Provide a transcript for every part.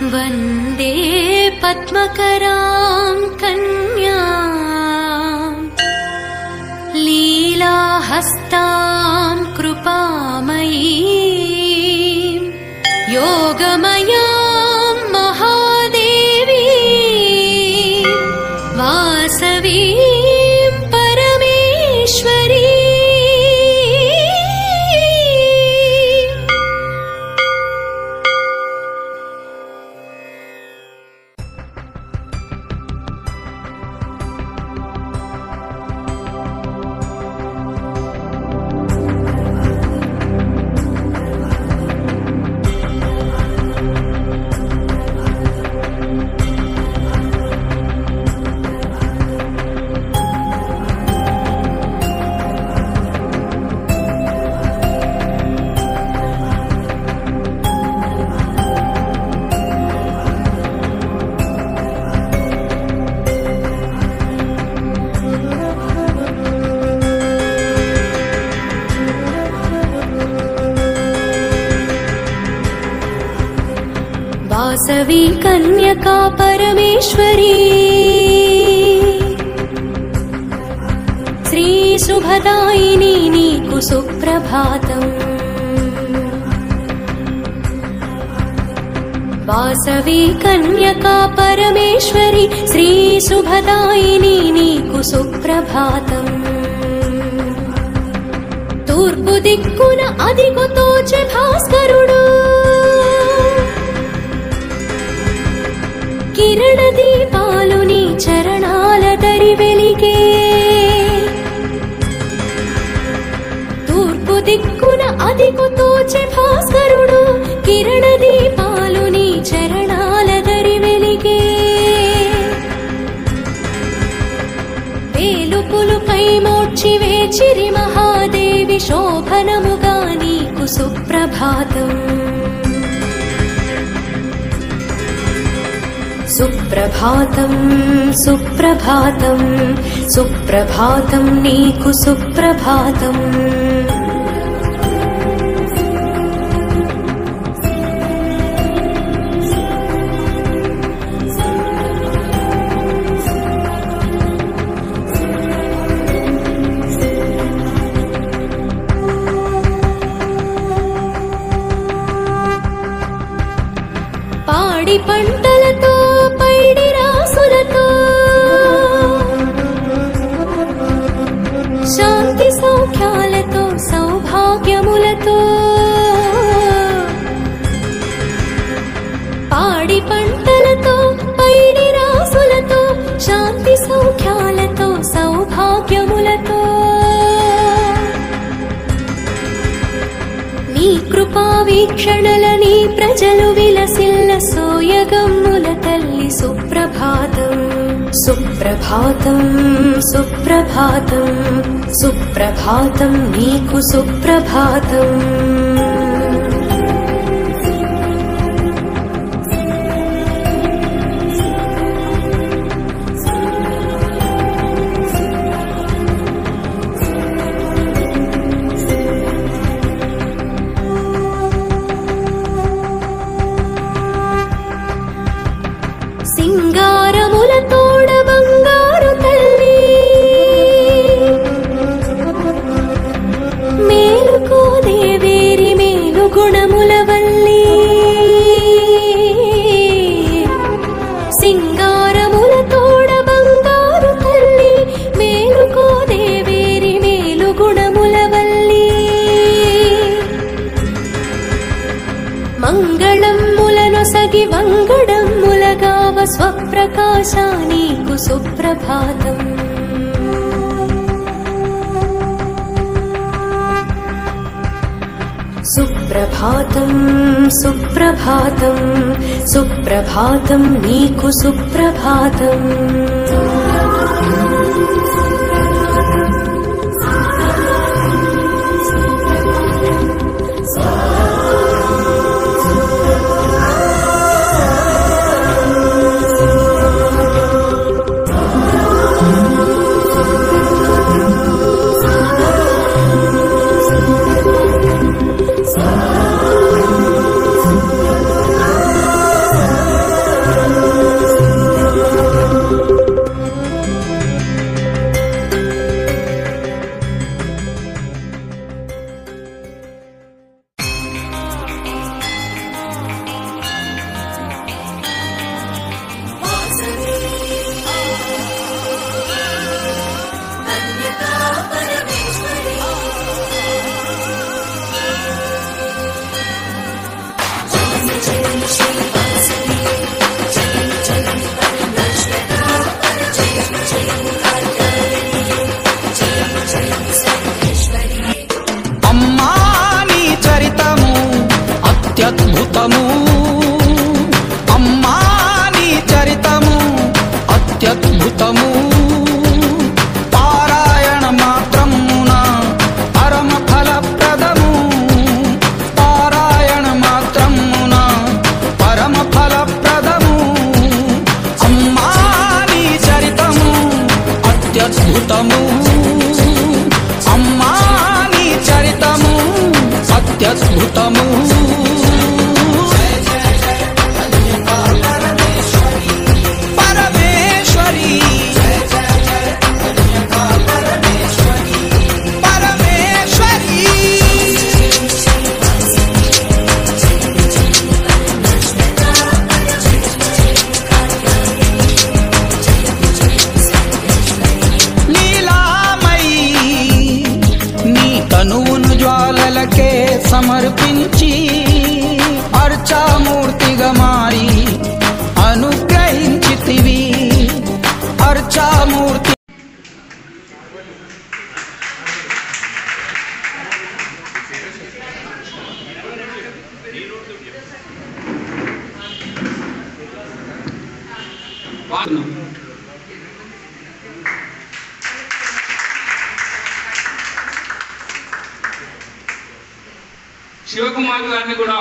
वन्दे पद्मकरां कन्यां लीलाहस्तां कृपामयीं योगमयां महादेवी वासवीं परमेश्वरी वासवी कन्यका परमेश्वरी श्री शुभदायिनी नीकु सुप्रभातम् वासवी कन्यका परमेश्वरी श्री शुभदायिनी नीकु सुप्रभातम् तूर्पु दिक्कुन अदिगु तोचे भास्करुडु किरण दीपालु नी चरणाल दरि वेलिगे तूर्पु दिक्कुन अदिगु तोचे भास्करुडु किरण दीपालु नी चरणाल दरि वेलिगे वेलुपुलु पै मोक्षि वेचिरि महादेवी शोभनमुगा नीकु सुप्रभातम् सुप्रभातं सुप्रभातं सुप्रभातं नीकु सुप्रभातम् पाडि पंटलतो पैडि रासुलतो शांति सौख्यालतो सौभाग्यमुलतो पाडि पंटलतो पैडि रासुलतो शांति सौख्यालतो सौभाग्यमुलतो నీ కృపా వీక్షణలని ప్రజలు విలసిల్ల సోయగమ్ముల తల్లి సుప్రభాతం సుప్రభాతం సుప్రభాతం సుప్రభాతం నీకు సుప్రభాతం సింగారములతోడ బంగారు తల్లి మేలుకో దేవేరి మేలు గుణముల వల్లి సింగారములతోడ బంగారు తల్లి మేలుకో దేవేరి మేలు గుణముల వల్లి మంగళమ్ములనొసగి వంగడమ్ములగావ స్వప్రకాశా నీకు సుప్రభాతం సుప్రభాతం సుప్రభాతం సుప్రభాతం నీకు సుప్రభాతం శివకుమార్ గారిని కూడా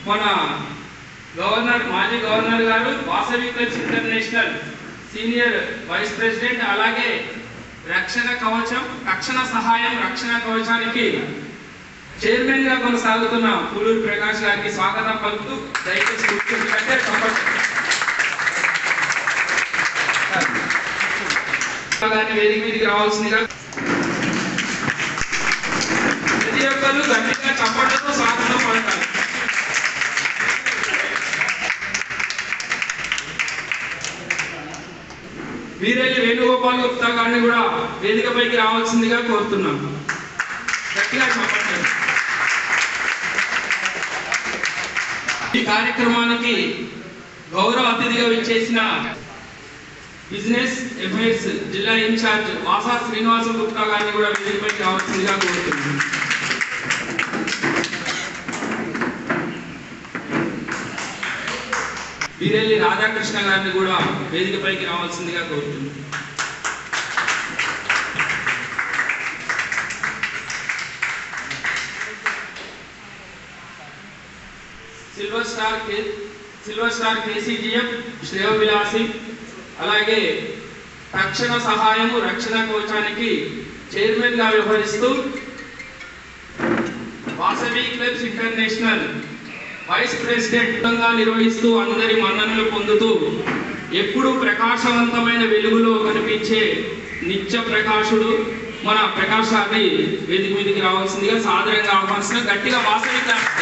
మన గవర్నర్ మాజీ గవర్నర్ గారు Vasavi clubs international senior vice president, అలాగే రక్షణ సహాయం రక్షణ కవచానికి చైర్మన్ గా కొనసాగుతున్న పులూరు ప్రకాష్ గారికి స్వాగతం పలుకుతూ దయచేసి కూర్చుంటే వేదిక మీదకి రావాల్సిందిగా ప్రతి ఒక్కరు గట్టిగా చప్పట్లతో స్వాగతం పలకాలి. వీరెల్లి వేణుగోపాల్ గుప్తా గారిని కూడా వేదికపైకి రావాల్సిందిగా కోరుతున్నాం. గట్టిగా చెప్పండి. ఈ కార్యక్రమానికి గౌరవ అతిథిగా విచ్చేసిన బిజినెస్ అఫైర్స్ జిల్లా ఇన్ఛార్జ్ వాసా శ్రీనివాస గుప్తా గారిని కూడా వేదికపైకి రావాల్సిందిగా కోరుతున్నాం. వీరెల్లి రాధాకృష్ణ గారిని కూడా వేదికపైకి రావాల్సిందిగా కోరుతున్నాం. సిల్వర్ స్టార్ కేసీజీఎఫ్ శ్రేయోభిలాషి, అలాగే రక్షణ సహాయము రక్షణ కవచానికి చైర్మన్ గా వ్యవహరిస్తూ Vasavi clubs international vice president గా నిర్వహిస్తూ అందరి మన్ననలు పొందుతూ ఎప్పుడూ ప్రకాశవంతమైన వెలుగులో కనిపించే నిత్య ప్రకాశుడు మన ప్రకాష్ గారిని వేదిక మీదకి రావాల్సిందిగా సాదరంగా ఆహ్వానిస్తున్న గట్టిగా వాసవి క్లబ్స్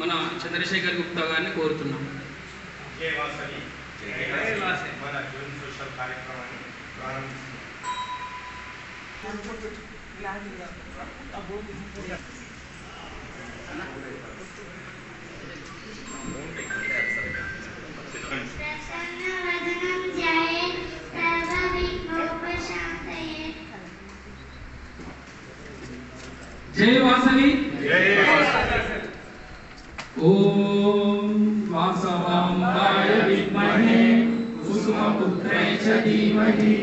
మన చంద్రశేఖర్ గుప్తా గారిని కోరుతున్నాం. జై వాసవి. ఓం వాసవాంబాయ విద్మహే కుసుమపుత్రే చ ధీమహి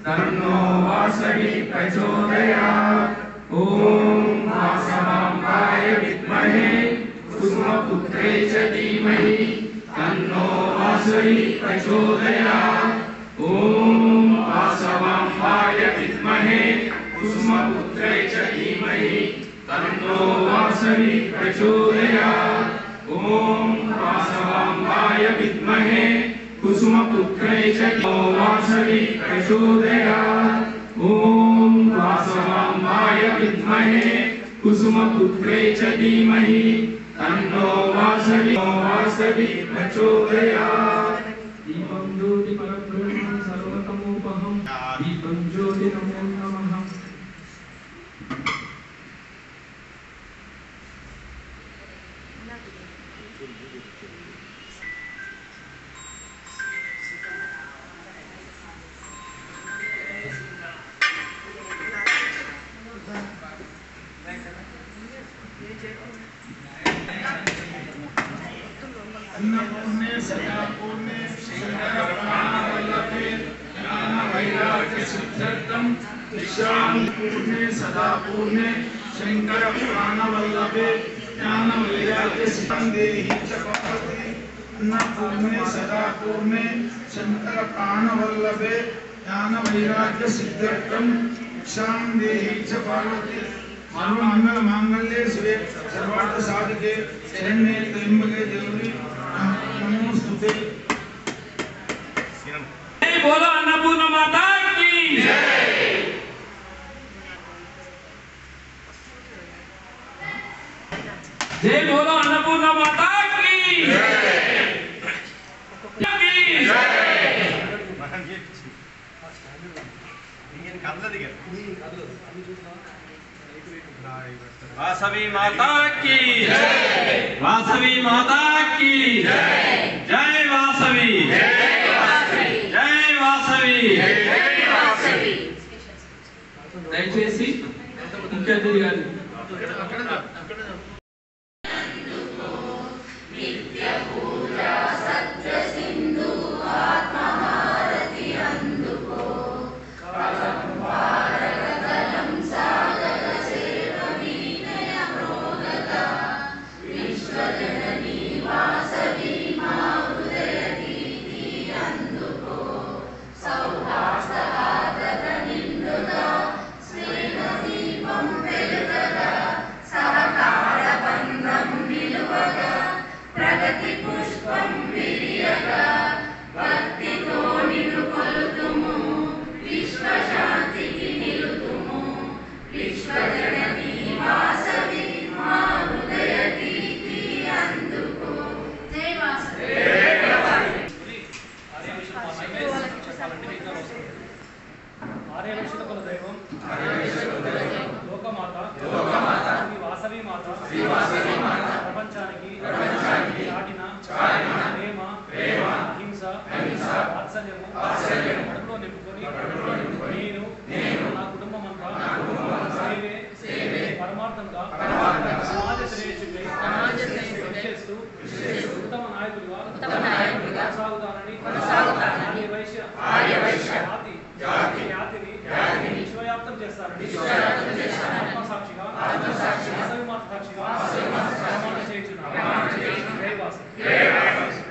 తన్నో వాసవి ప్రచోదయాత్. ఓం వాసవాంబాయ విద్మహే కుసుమపుత్రే చ ధీమహి తన్నో వాసవి ప్రచోదయాత్. ఓం వాసవాంబాయ విద్మహే కుసుమపుత్రే చ ధీమహి తన్నో వాసవి ప్రచోదయాత్. ఓం వాసవాంబాయ విద్మహే కుసుమపుత్రే చ వాసవి ప్రచోదయాత్. ఓం వాసవాంబాయ విద్మహే కుసుమపుత్రే చ ధీమహి తన్నో వాసవి ప్రచోదయాత్. దీపం జ్యోతి పరబ్రహ్మం సర్వతమోపహం దీపం జ్యోతి నమో నమః. अन्नपूर्णे सदापूर्णे शंकरप्राणवल्लभे ज्ञानवैराग्यसिद्ध्यर्थं निशाम्पूर्णे सदापूर्णे शंकरप्राणवल्लभे ज्ञानवैराग्यसिद्धिं देहि च भवति अन्नपूर्णे सदा पूर्णे शंकर प्राणवल्लभे ज्ञान वैराग्य सिद्ध्यर्थम भिक्षां देहि च पार्वती सर्वमंगल मांगल्ये शिवे सर्वार्थ साधके शरण्ये त्र्यंबके देवी नमोस्तुते। जय बोलो अन्नपूर्णा माता की जय। जय बोलो अन्नपूर्णा माता की जय। वासवी माता की जय। वासवी माता की जय। जय वासवी जय वासवी जय वासवी जय वासवी। దయచేసి ముఖ్య అతిథి గారు ప్రపంచానికి చాటిన ప్రేమ అహింస వాత్సల్యము కడుపులో నింపుకొని నేను నా కుటుంబం అంతా సేవే పరమార్థంగా సమాజ శ్రేయస్సుకై చేస్తూ ఉత్తమ నాయకులుగా కొనసాగుతానని ఆర్యవైశ్య జాతిని విశ్వవ్యాప్తం చేస్తారని ఆత్మసాక్షిగా వాసవి మాత సాక్షిగా ప్రమాణం చేయుచున్నాను। జై వాసవి।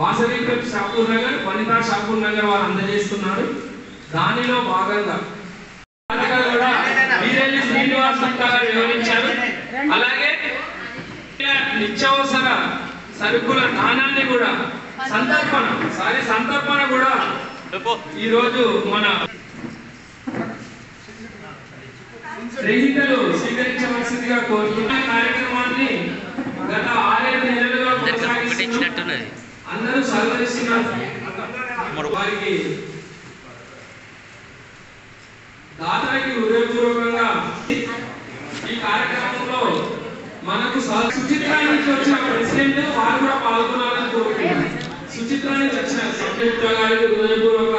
వాసవి క్లబ్ షాపూర్ నగర్ వనితా షాపూర్ నగర్ వారు అందజేస్తున్నారు। దానిలో భాగంగా కూడా వీరెల్లి శ్రీనివాస్ గారు వివరించారు। అలాగే నిత్యావసర సరుకుల దానాన్ని కూడా సంతర్పణ కూడా ఈ రోజు మన గ్రహీతలు స్వీకరించవలసిందిగా కోరుతున్న కార్యక్రమాన్ని గత 6-7 నెలలుగా కొనసాగిస్తున్నారు। అందరూ సహకరిస్తున్నారు। వారికి దాతలకి హృదయపూర్వకంగా ఈ కార్యక్రమంలో మనకు సుచిత్ర నుంచి వచ్చిన ప్రెసిడెంట్ వారు కూడా పాల్గొనాలని కోరుతున్నాను। సుచిత్ర నుంచి వచ్చిన సంయుక్త గారికి హృదయపూర్వక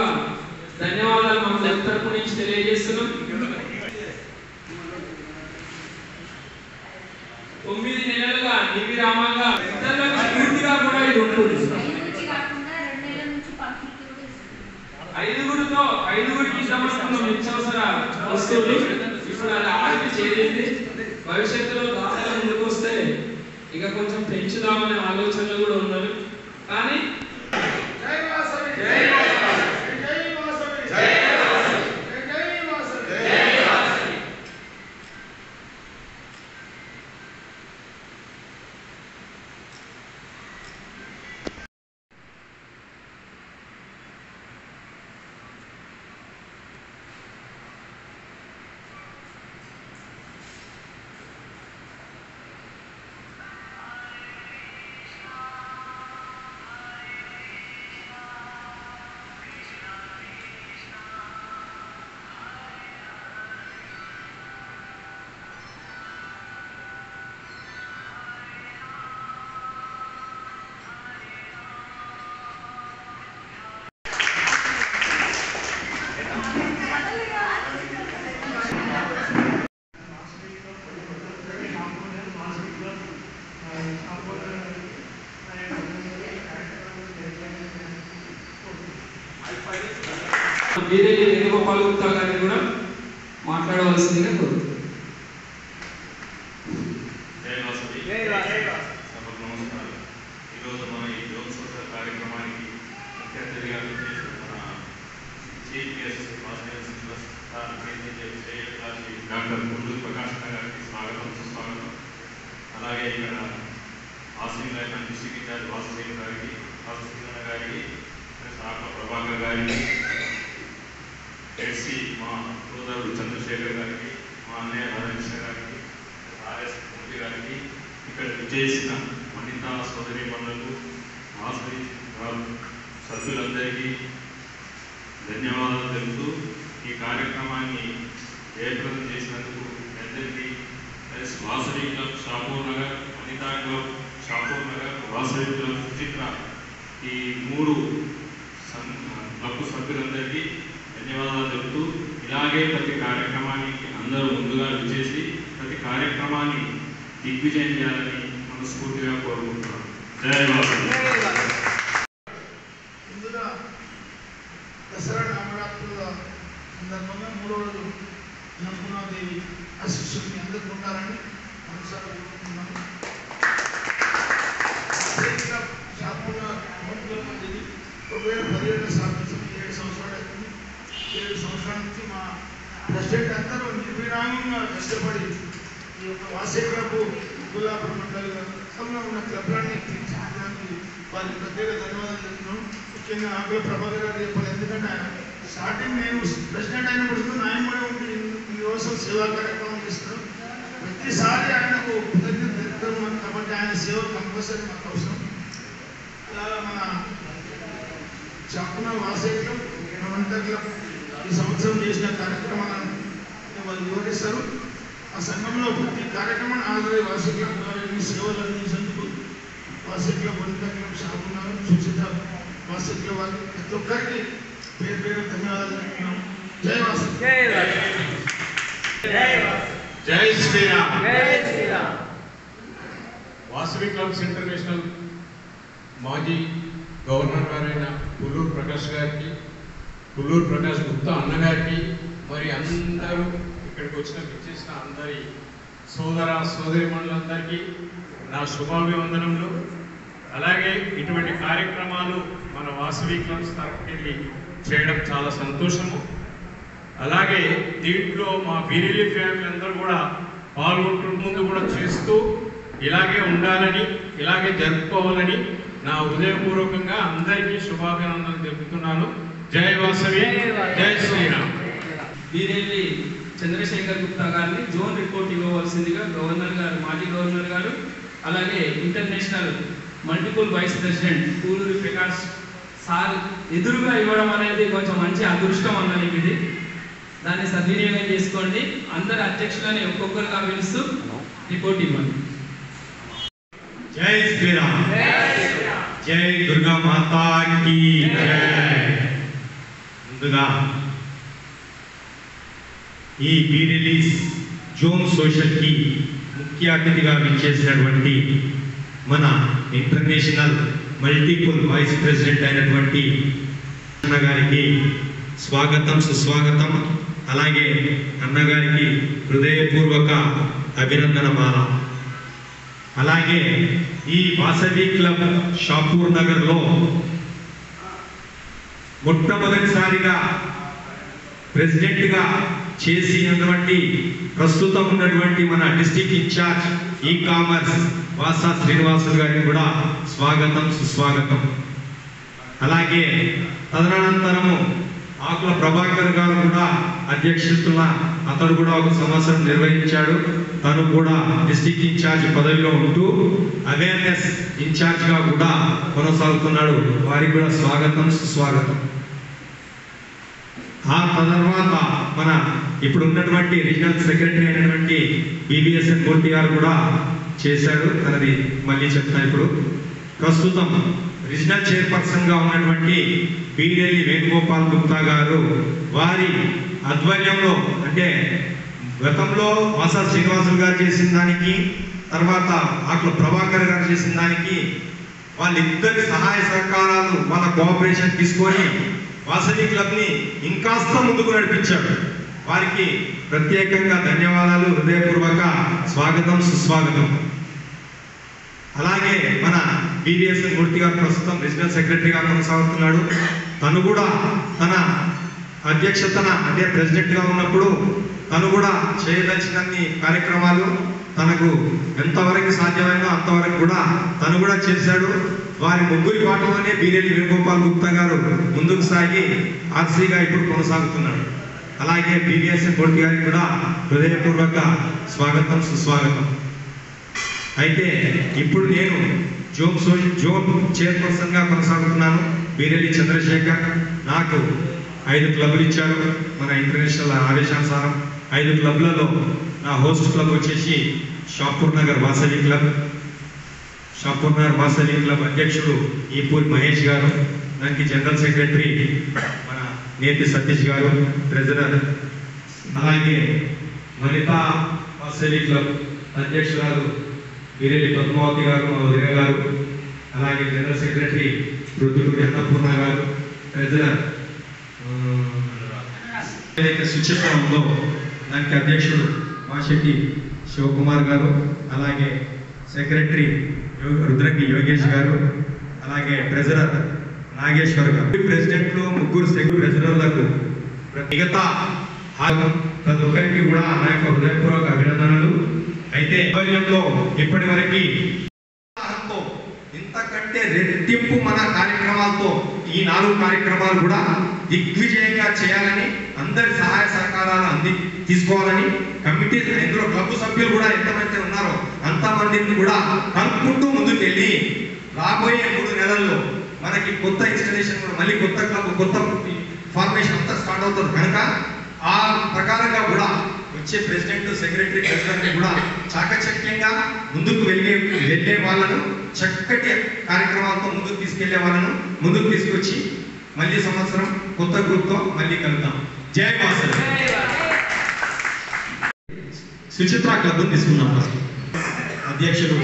ధన్యవాదాలు మన తరపు నుంచి తెలియజేస్తున్నాం। 9 నెలలుగా నిర్విరామంగా ఇతరులకు స్ఫూర్తిగా కూడా ఇది ఉంటుంది। ఐదుగురికి ఇద్దామనుకున్న నిత్యావసర వస్తువులు ఇప్పుడు అది 6కి చేరింది। భవిష్యత్తులో దాతలు ముందుకు వస్తే ఇక కొంచెం పెంచుదామనే ఆలోచనలు కూడా ఉన్నారు। కానీ వీరేలి వేణుగోపాల్ గుప్తా గారిని కూడా మాట్లాడవలసిందిగా కోరుతున్నాను. ఈరోజు మన ఈ యోగ సోషల్ కార్యక్రమానికి ముఖ్య అతిథిగా మన chief guest doctor Gunduru Prakash గారికి స్వాగతం సుస్వాగతం. అలాగే ఇక్కడ ఆశ్రయం గారి డిస్ట్రిక్ట్ ఇన్ఛార్జ్ వాసుదేవ్ గారికి వాసుదేవన్న గారికి ఆత్మ ప్రభాకర్ గారికి ఎస్సీ మా సోదరుడు చంద్రశేఖర్ గారికి మా అన్నయ్య రాధాకృష్ణ గారికి ఆర్ఎస్ మూర్తి గారికి ఇక్కడ విజయించిన వనితా సోదరి మనులకు వాసవి సభ్యులందరికీ ధన్యవాదాలు తెలుపుతూ ఈ కార్యక్రమాన్ని జయప్రదం చేసినందుకు అందరికీ Vasavi club Shapur Nagar, Vanitha club Shapur Nagar, Vasavi club Suchitra ఈ 3 క్లబ్ సభ్యులందరికీ ధన్యవాదాలు తెలుపుతూ ఇలాగే ప్రతి కార్యక్రమానికి అందరూ ముందుగా విచ్చేసి ప్రతి కార్యక్రమాన్ని దిగ్విజయం చేయాలని మనస్ఫూర్తిగా కోరుకుంటున్నాను. జై వాసవి. ముందుగా దసరా నవరాత్రుల సందర్భంగా 3వ రోజు నమ్మదేవి ఆశీస్సులు మీ అందరికీ ఉండాలని మనసారా కోరుకుంటున్నాను. షాపూర్లో 2017 స్థాపించింది. 7 సంవత్సరాలు అవుతుంది. 7 సంవత్సరాల నుంచి మా ప్రెసిడెంట్ అందరూ నిర్విరామంగా కష్టపడి ఈ యొక్క వాసవి క్లబ్ గులాపురం మండలిలో ఉన్న క్లబ్లన్నీ తీర్చిదిద్దడానికి వారికి ప్రత్యేక ధన్యవాదాలు చెప్తున్నాం. ముఖ్యంగా ఆకుల ప్రభాకర్ గారు చెప్పాలి. ఎందుకంటే ఆయన స్టార్టింగ్ నేను ప్రెసిడెంట్ అయినప్పుడు ఆయన కూడా ఉండి ఈ రోజు సేవా కార్యక్రమం చేస్తున్నాం. ప్రతిసారి ఆయనకు కృతజ్ఞత తెలుపుతున్నాం కాబట్టి ఆయన సేవ కంపల్సరీ మాకు అవసరం. అలా మన చాకున వాసవి క్లబ్ వనితా క్లబ్ ఈ సంవత్సరం చేసిన కార్యక్రమాలను వాళ్ళు వివరిస్తారు. ఆ సంఘంలో ప్రతి కార్యక్రమాన్ని ఆల్రెడీ వాసవి క్లబ్ ఈ సేవలు అందించేందుకు Vasavi club, Vanitha club, Shapur Nagar, Suchitha Vasavi club వారికి ప్రతి ఒక్కరికి పేరు పేరు ధన్యవాదాలు చెప్తున్నాం. జై వాసవి. జై శ్రీరామ్. వాసవి క్లబ్స్ ఇంటర్నేషనల్ మాజీ గవర్నర్ గారైన పుల్లూరు ప్రకాష్ గారికి, పుల్లూరు ప్రకాష్ గుప్తా అన్నగారికి, మరి అందరూ ఇక్కడికి విచ్చేసిన అందరి సోదర సోదరిమణులందరికీ నా శుభాభివందనములు. అలాగే ఇటువంటి కార్యక్రమాలు మన వాసవి క్లబ్స్ తరఫుకెళ్ళి చేయడం చాలా సంతోషము. అలాగే దీంట్లో మా వీరేలి ఫ్యామిలీ అందరూ కూడా పాల్గొంటూ ముందు కూడా చేస్తూ ఇలాగే ఉండాలని, ఇలాగే జరుపుకోవాలని నా హృదయపూర్వకంగా అందరికీ శుభాభినందనలు తెలుపుతున్నాను. జై వాసవి, జై శ్రీరామ్. వీరేలి చంద్రశేఖర్ గుప్తా గారిని జోన్ రిపోర్ట్ ఇవ్వవలసిందిగా గవర్నర్ గారు, మాజీ గవర్నర్ గారు, అలాగే international multiple vice president Puluri Prakash sir ఎదురుగా ఇవ్వడం అనేది కొంచెం మంచి అదృష్టం అన్నది ఇది. దాన్ని సద్వినియోగం చేసుకోండి. అందరు అధ్యక్షులని ఒక్కొక్కరుగా పిలుస్తూ రిపోర్ట్ ఇవ్వండి. జై శ్రీరామ్. జై దుర్గా మాతా కీ జై. ముందుగా ఈ బీ రిలీజ్ జోన్ సోషల్ కి ముఖ్య అతిథిగా విచ్చేసినటువంటి మన ఇంటర్నేషనల్ మల్టిపుల్ వైస్ ప్రెసిడెంట్ అయినటువంటి అన్నగారికి స్వాగతం సుస్వాగతం. అలాగే అన్నగారికి హృదయపూర్వక అభినందనమాల. అలాగే ఈ వాసవి క్లబ్ షాపూర్ నగర్లో మొట్టమొదటిసారిగా ప్రెసిడెంట్గా చేసినటువంటి ప్రస్తుతం ఉన్నటువంటి మన డిస్ట్రిక్ట్ ఇన్ఛార్జ్ ఈ కామర్స్ వాసా శ్రీనివాసులు గారికి కూడా స్వాగతం సుస్వాగతం. అలాగే తదనంతరము ఆకుల ప్రభాకర్ గారు కూడా అధ్యక్షుల అతడు కూడా ఒక సంవత్సరం నిర్వహించాడు. తను కూడా డిస్ట్రిక్ట్ ఇన్ఛార్జ్ పదవిలో ఉంటూ అవేర్నెస్ ఇన్ఛార్జ్గా కూడా కొనసాగుతున్నాడు. వారికి కూడా స్వాగతం సుస్వాగతం. ఆ తర్వాత మన ఇప్పుడు ఉన్నటువంటి రీజనల్ సెక్రటరీ అయినటువంటి బిబిఎస్ఎన్ మూర్తి గారు కూడా చేశాడు. తనది మళ్ళీ చెప్తాను. ఇప్పుడు ప్రస్తుతం రీజనల్ చైర్పర్సన్గా ఉన్నటువంటి వీరేలి వేణుగోపాల్ గుప్తా గారు, వారి ఆధ్వర్యంలో అంటే గతంలో వాసా శ్రీనివాసులు గారు చేసిన దానికి, తర్వాత ఆకుల ప్రభాకర్ గారు చేసిన దానికి వాళ్ళిద్దరి సహాయ సహకారాలు వాళ్ళ కోఆపరేషన్ తీసుకొని వాసవి క్లబ్ని ఇంకాస్త ముందుకు నడిపించాడు. వారికి ప్రత్యేకంగా ధన్యవాదాలు, హృదయపూర్వక స్వాగతం, సుస్వాగతం. అలాగే మన BVS మూర్తి గారు ప్రస్తుతం రీజనల్ సెక్రటరీగా కొనసాగుతున్నాడు. తను కూడా తన అధ్యక్షతన అంటే ప్రెసిడెంట్గా ఉన్నప్పుడు తను కూడా చేయదలిచినన్ని కార్యక్రమాలు తనకు ఎంతవరకు సాధ్యమైందో అంతవరకు కూడా తను కూడా చేశాడు. వారి ముగ్గురి పాటలోనే బీరేలి వేణుగోపాల్ గుప్తా గారు ముందుకు సాగి ఆర్సీగా ఇప్పుడు కొనసాగుతున్నాడు. అలాగే BVS మూర్తి గారికి కూడా హృదయపూర్వక స్వాగతం, సుస్వాగతం. అయితే ఇప్పుడు నేను జోన్ చైర్పర్సన్గా కొనసాగుతున్నాను. బీరేలి చంద్రశేఖర్ నాకు 5 క్లబ్లు ఇచ్చారు. మన ఇంటర్నేషనల్ ఆదేశానుసారం 5 క్లబ్లలో నా హోస్ట్ క్లబ్ వచ్చేసి షాపూర్ నగర్ వాసవి క్లబ్. షాపూర్ నగర్ వాసవి క్లబ్ అధ్యక్షుడు ఈపూరి మహేష్ గారు, దానికి జనరల్ సెక్రటరీ మన నేతి సతీష్ గారు, ట్రెజరర్. అలాగే వనితా వాసవి క్లబ్ అధ్యక్షురాలు బీరేలి పద్మావతి గారు, మా వదిన గారు. అలాగే జనరల్ సెక్రటరీ రుద్రుడు అన్నపూర్ణ గారు, ట్రెజరర్ ఏదైతే సుచిత్ర ఉందో దానికి అధ్యక్షుడు మాశెట్టి శివకుమార్ గారు, అలాగే సెక్రటరీ రుద్రంగి యోగేష్ గారు, అలాగే ట్రెజరర్ నాగేశ్వర్ గారు. ప్రెసిడెంట్లు, ముగ్గురు ట్రెజరర్లకు మిగతా ప్రతి ఒక్కరికి కూడా నా యొక్క హృదయపూర్వక అభినందనలు. అయితే ఆధ్వర్యంలో ఇప్పటి వరకు ఇంతకంటే రెట్టింపు మన కార్యక్రమాలతో ఈ 4 కార్యక్రమాలు కూడా దిగ్విజయంగా చేయాలని, అందరి సహాయ సహకారాలు తీసుకోవాలని కమిటీ, ఇందులో క్లబ్ సభ్యులు కూడా ఎంతమంది ఉన్నారో అంతమందిని కూడా కలుపుకుంటూ ముందుకు వెళ్ళి రాబోయే 3 నెలల్లో మనకి కొత్త ఇన్స్టాలేషన్ కూడా మళ్ళీ కొత్త క్లబ్, కొత్త ఫార్మేషన్ అంతా స్టార్ట్ అవుతుంది కనుక ఆ ప్రకారంగా కూడా వచ్చే ప్రెసిడెంట్, సెక్రటరీ, ట్రెజరర్ని కూడా చాకచక్యంగా ముందుకు వెళ్ళే వాళ్ళను, చక్కటి కార్యక్రమాలతో ముందుకు తీసుకెళ్లే వాళ్ళను ముందుకు తీసుకొచ్చి మళ్ళీ సంవత్సరం కొత్త గ్రూప్తో మళ్ళీ కలుద్దాం. జై వాసవి. సుచిత్ర క్లబ్ తీసుకున్నాం. అధ్యక్షుడు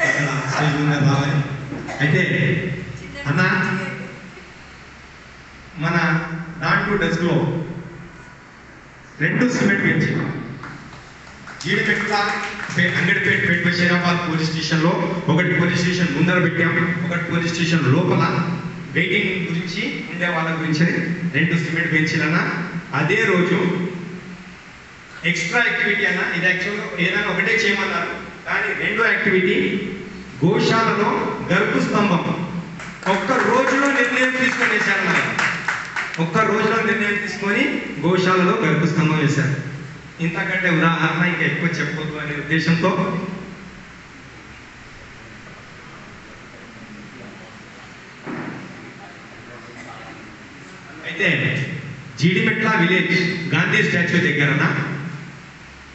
అక్కడ స్టేజ్ మీద రావాలి. అయితే అన్న మన నాటు డెస్క్లో 2 సిమెంట్ బెంచ్ జీడిమెట్ల అంగడిపేట పేట బషీరాబాద్ పోలీస్ స్టేషన్లో, ఒకటి పోలీస్ స్టేషన్ ముందర పెట్టాం, ఒకటి పోలీస్ స్టేషన్ లోపల వెయిటింగ్ గురించి ఉండే వాళ్ళ గురించి 2 సిమెంట్ బెంచీలన్నా. అదే రోజు ఎక్స్ట్రా యాక్టివిటీ అన్న, ఇది యాక్చువల్గా ఏదైనా ఒకటే చేయమన్నారు కానీ 2వ యాక్టివిటీ గోశాలలో గర్భు స్తంభం. ఒక్క రోజులో నిర్ణయం తీసుకొని వేశారు. ఒక్క రోజులో నిర్ణయం తీసుకొని గోశాలలో గర్భ స్తంభం వేశారు. ఇంతకంటే ఉదాహరణ ఇంకా ఎక్కువ చెప్పొద్దు అనే ఉద్దేశంతో అయితే జీడిమెట్ల విలేజ్ గాంధీ స్టాచ్యూ దగ్గరన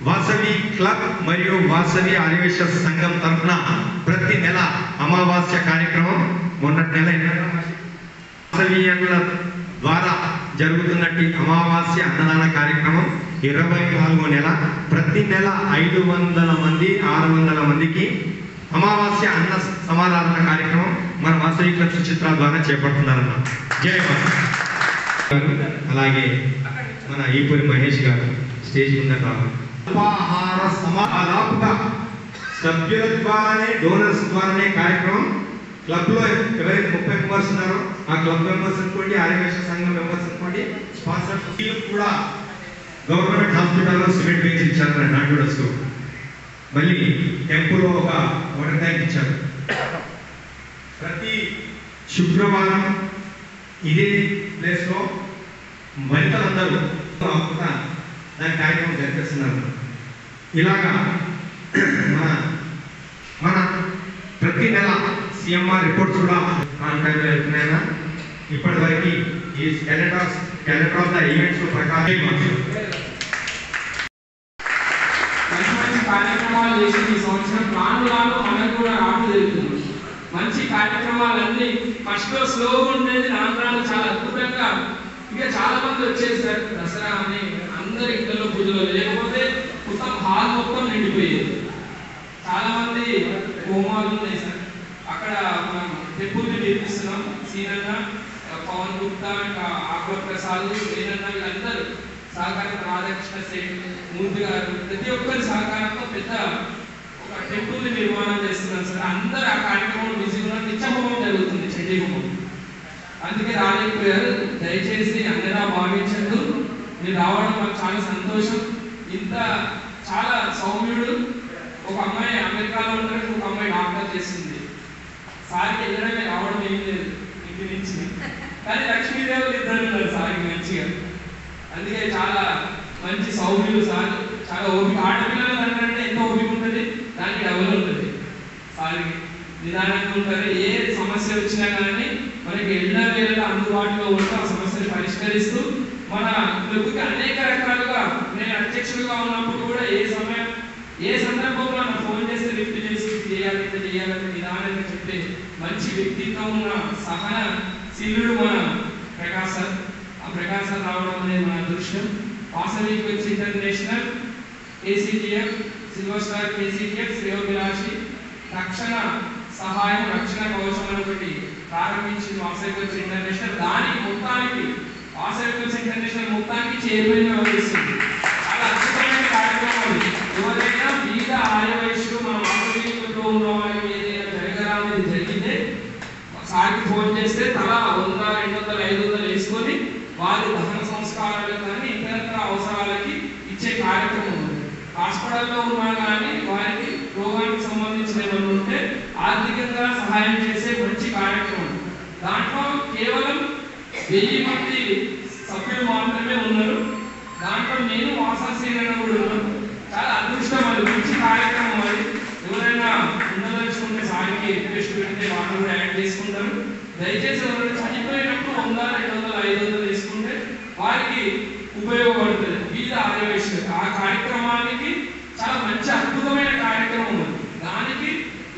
వాసవి క్లబ్ మరియు వాసవి ఆర్యవేశ సంఘం తరఫున ప్రతి నెల అమావాస్య కార్యక్రమం, మొన్నటి నెల వాసవీయుల ద్వారా జరుగుతున్నట్టు అమావాస్య అన్నదాన కార్యక్రమం 24వ నెల. ప్రతి నెల 500 మంది 600 మందికి అమావాస్య అన్న సమారాధన కార్యక్రమం మన వాసవి క్లబ్ సుచిత్ర ద్వారా చేపడుతున్నారన్న. జై వాసవి. అలాగే మన ఈపూరి మహేష్ గారు స్టేజ్ ముందర రావాలి. అల్పాహార సమాధాపుగా సభ్యుల ద్వారానే, డోనర్స్ ద్వారానే కార్యక్రమం. క్లబ్లో ఎవరైతే 30 మెంబర్స్ ఉన్నారో ఆ క్లబ్ మెంబర్స్ అనుకోండి, ఆర్యవేశ సంఘం మెంబర్స్ అనుకోండి, స్పాన్సర్స్ కూడా గవర్నమెంట్ హాస్పిటల్లో సిమెంట్ బెంచ్ ఇచ్చారు. నాటుడస్ మళ్ళీ టెంపుల్లో ఒక వాటర్ ట్యాంక్ ఇచ్చారు. ప్రతి శుక్రవారం ఇదే ప్లేస్లో వనితలందరూ దాని కార్యక్రమం జరిపిస్తున్నారు. ఇలాగా మన ప్రతి నెల CMR రిపోర్ట్స్ కూడా ఆన్ టైంలో వెళ్తున్నాయన్నా. ఇప్పటి వరకు ఈ క్యాలెండర్ ఆఫ్ ద ఈవెంట్స్ ప్రకారం మంచి కార్యక్రమాలు చేసి ఈ సంవత్సరం రాను మనకు కూడా రావడం జరుగుతుంది. మంచి కార్యక్రమాలన్నీ ఫస్ట్ స్లోగా ఉండేది, రాను చాలా అద్భుతంగా ఇంకా చాలా మంది వచ్చేసారు. దసరా అని అందరి ఇళ్ళలో పూజలు, లేకపోతే మొత్తం హాల్ మొత్తం నిండిపోయేది. చాలా మంది హోమాలు ఉన్నాయి సార్. అక్కడ మనం టెంపుల్ని నిర్మిస్తున్నాం. సీనంగా పవన్ గుప్తా, ఇంకా ఆకుల ప్రసాద్, వేణన్న వీళ్ళందరూ సహకారం, రాధాకృష్ణ సేన్, మూర్తి గారు, ప్రతి ఒక్కరి సహకారంతో పెద్ద ఒక టెంపుల్ని నిర్మాణం చేస్తున్నారు సార్. అందరూ ఆ కార్యక్రమం బిజీగా నిత్యహోమం జరుగుతుంది, చండీ హోమం. అందుకే రాలేకపోయారు. దయచేసి అందరూ భావించండు. మీరు రావడం మాకు చాలా సంతోషం. ఇంత చాలా సౌమ్యుడు. ఒక అమ్మాయి అమెరికాలో ఉంటారు, ఒక అమ్మాయి డాక్టర్ చేస్తుంది. సార్కి వెళ్ళడమే, రావడం ఏం లేదు ఇంటి నుంచి. కానీ లక్ష్మీదేవులు ఇద్దరు ఉన్నారు సార్కి మంచిగా. అందుకే చాలా మంచి సౌమ్యులు సార్. చాలా ఓపిక. ఆడపిల్లలు అంటే ఎంత ఓపిక ఉంటుంది, దానికి డబుల్ ఉంటుంది సార్కి. నిదానంగా ఉంటారు. ఏ సమస్య వచ్చినా కానీ మనకి ఎల్లవేళ అందుబాటులో ఉంటూ ఆ సమస్యను పరిష్కరిస్తూ మన క్లబ్కి అనేక రకాలుగా, నేను అధ్యక్షుడిగా ఉన్నప్పుడు కూడా ఏ సందర్భంలో నాకు ఫోన్ చేస్తే లిఫ్ట్ చేసి చేయాలంటే నిదానంగా చెప్పే మంచి వ్యక్తిత్వం ఉన్న సహనశీలుడు మన ప్రకాశ్ సార్. ఆ ప్రకాశ్ సార్ రావడం అనేది మన అదృష్టం. Vasavi quiz international, ACTF, silver star KCTF, శ్రేయోభిలాషి రక్షణ సహాయం, రక్షణ కవచం అని ఒకటి ప్రారంభించింది వాసవి క్విజ్ ఇంటర్నేషనల్. దానికి మొత్తానికి వాసవి క్విజ్ ఇంటర్నేషనల్ మొత్తానికి చైర్మన్ గా వహిస్తుంది. చాలా అద్భుతమైన కార్యక్రమం. ఎవరైనా బీద ఆర్యవైశ్యులు మన వాసవిలో ఉన్న వారికి ఏదైనా జరగరానిది జరిగితే సార్కి ఫోన్ చేస్తే తలా 100, 200, 500 వేసుకొని వారి దహన సంస్కారాలు కానీ ఇతరత్ర అవసరాలకి ఇచ్చే కార్యక్రమం ఉంది. హాస్పిటల్లో ఉన్నా కానీ వారికి రోగానికి సంబంధించిన ఏమైనా ఉంటే ఆర్థికంగా సహాయం చేసే మంచి కార్యక్రమం. దాంట్లో కేవలం 1000 మంది సభ్యులు మాత్రమే ఉన్నారు. దాంట్లో నేను వాసాశ్రీలను కూడా ఉన్నాను. చాలా అదృష్టం. అది మంచి కార్యక్రమం. అది ఎవరైనా ఉండదలుచుకుంటే సార్కి రిక్వెస్ట్ పెడితే వాళ్ళు కూడా యాడ్ చేసుకుంటారు. దయచేసి ఎవరైనా చనిపోయినప్పుడు 100, 200, 500 తీసుకుంటే వారికి ఉపయోగపడుతుంది. బీద ఆర్యవైశ్యులు ఆ కార్యక్రమానికి చాలా మంచి అద్భుతమైన కార్యక్రమం ఉంది. దానికి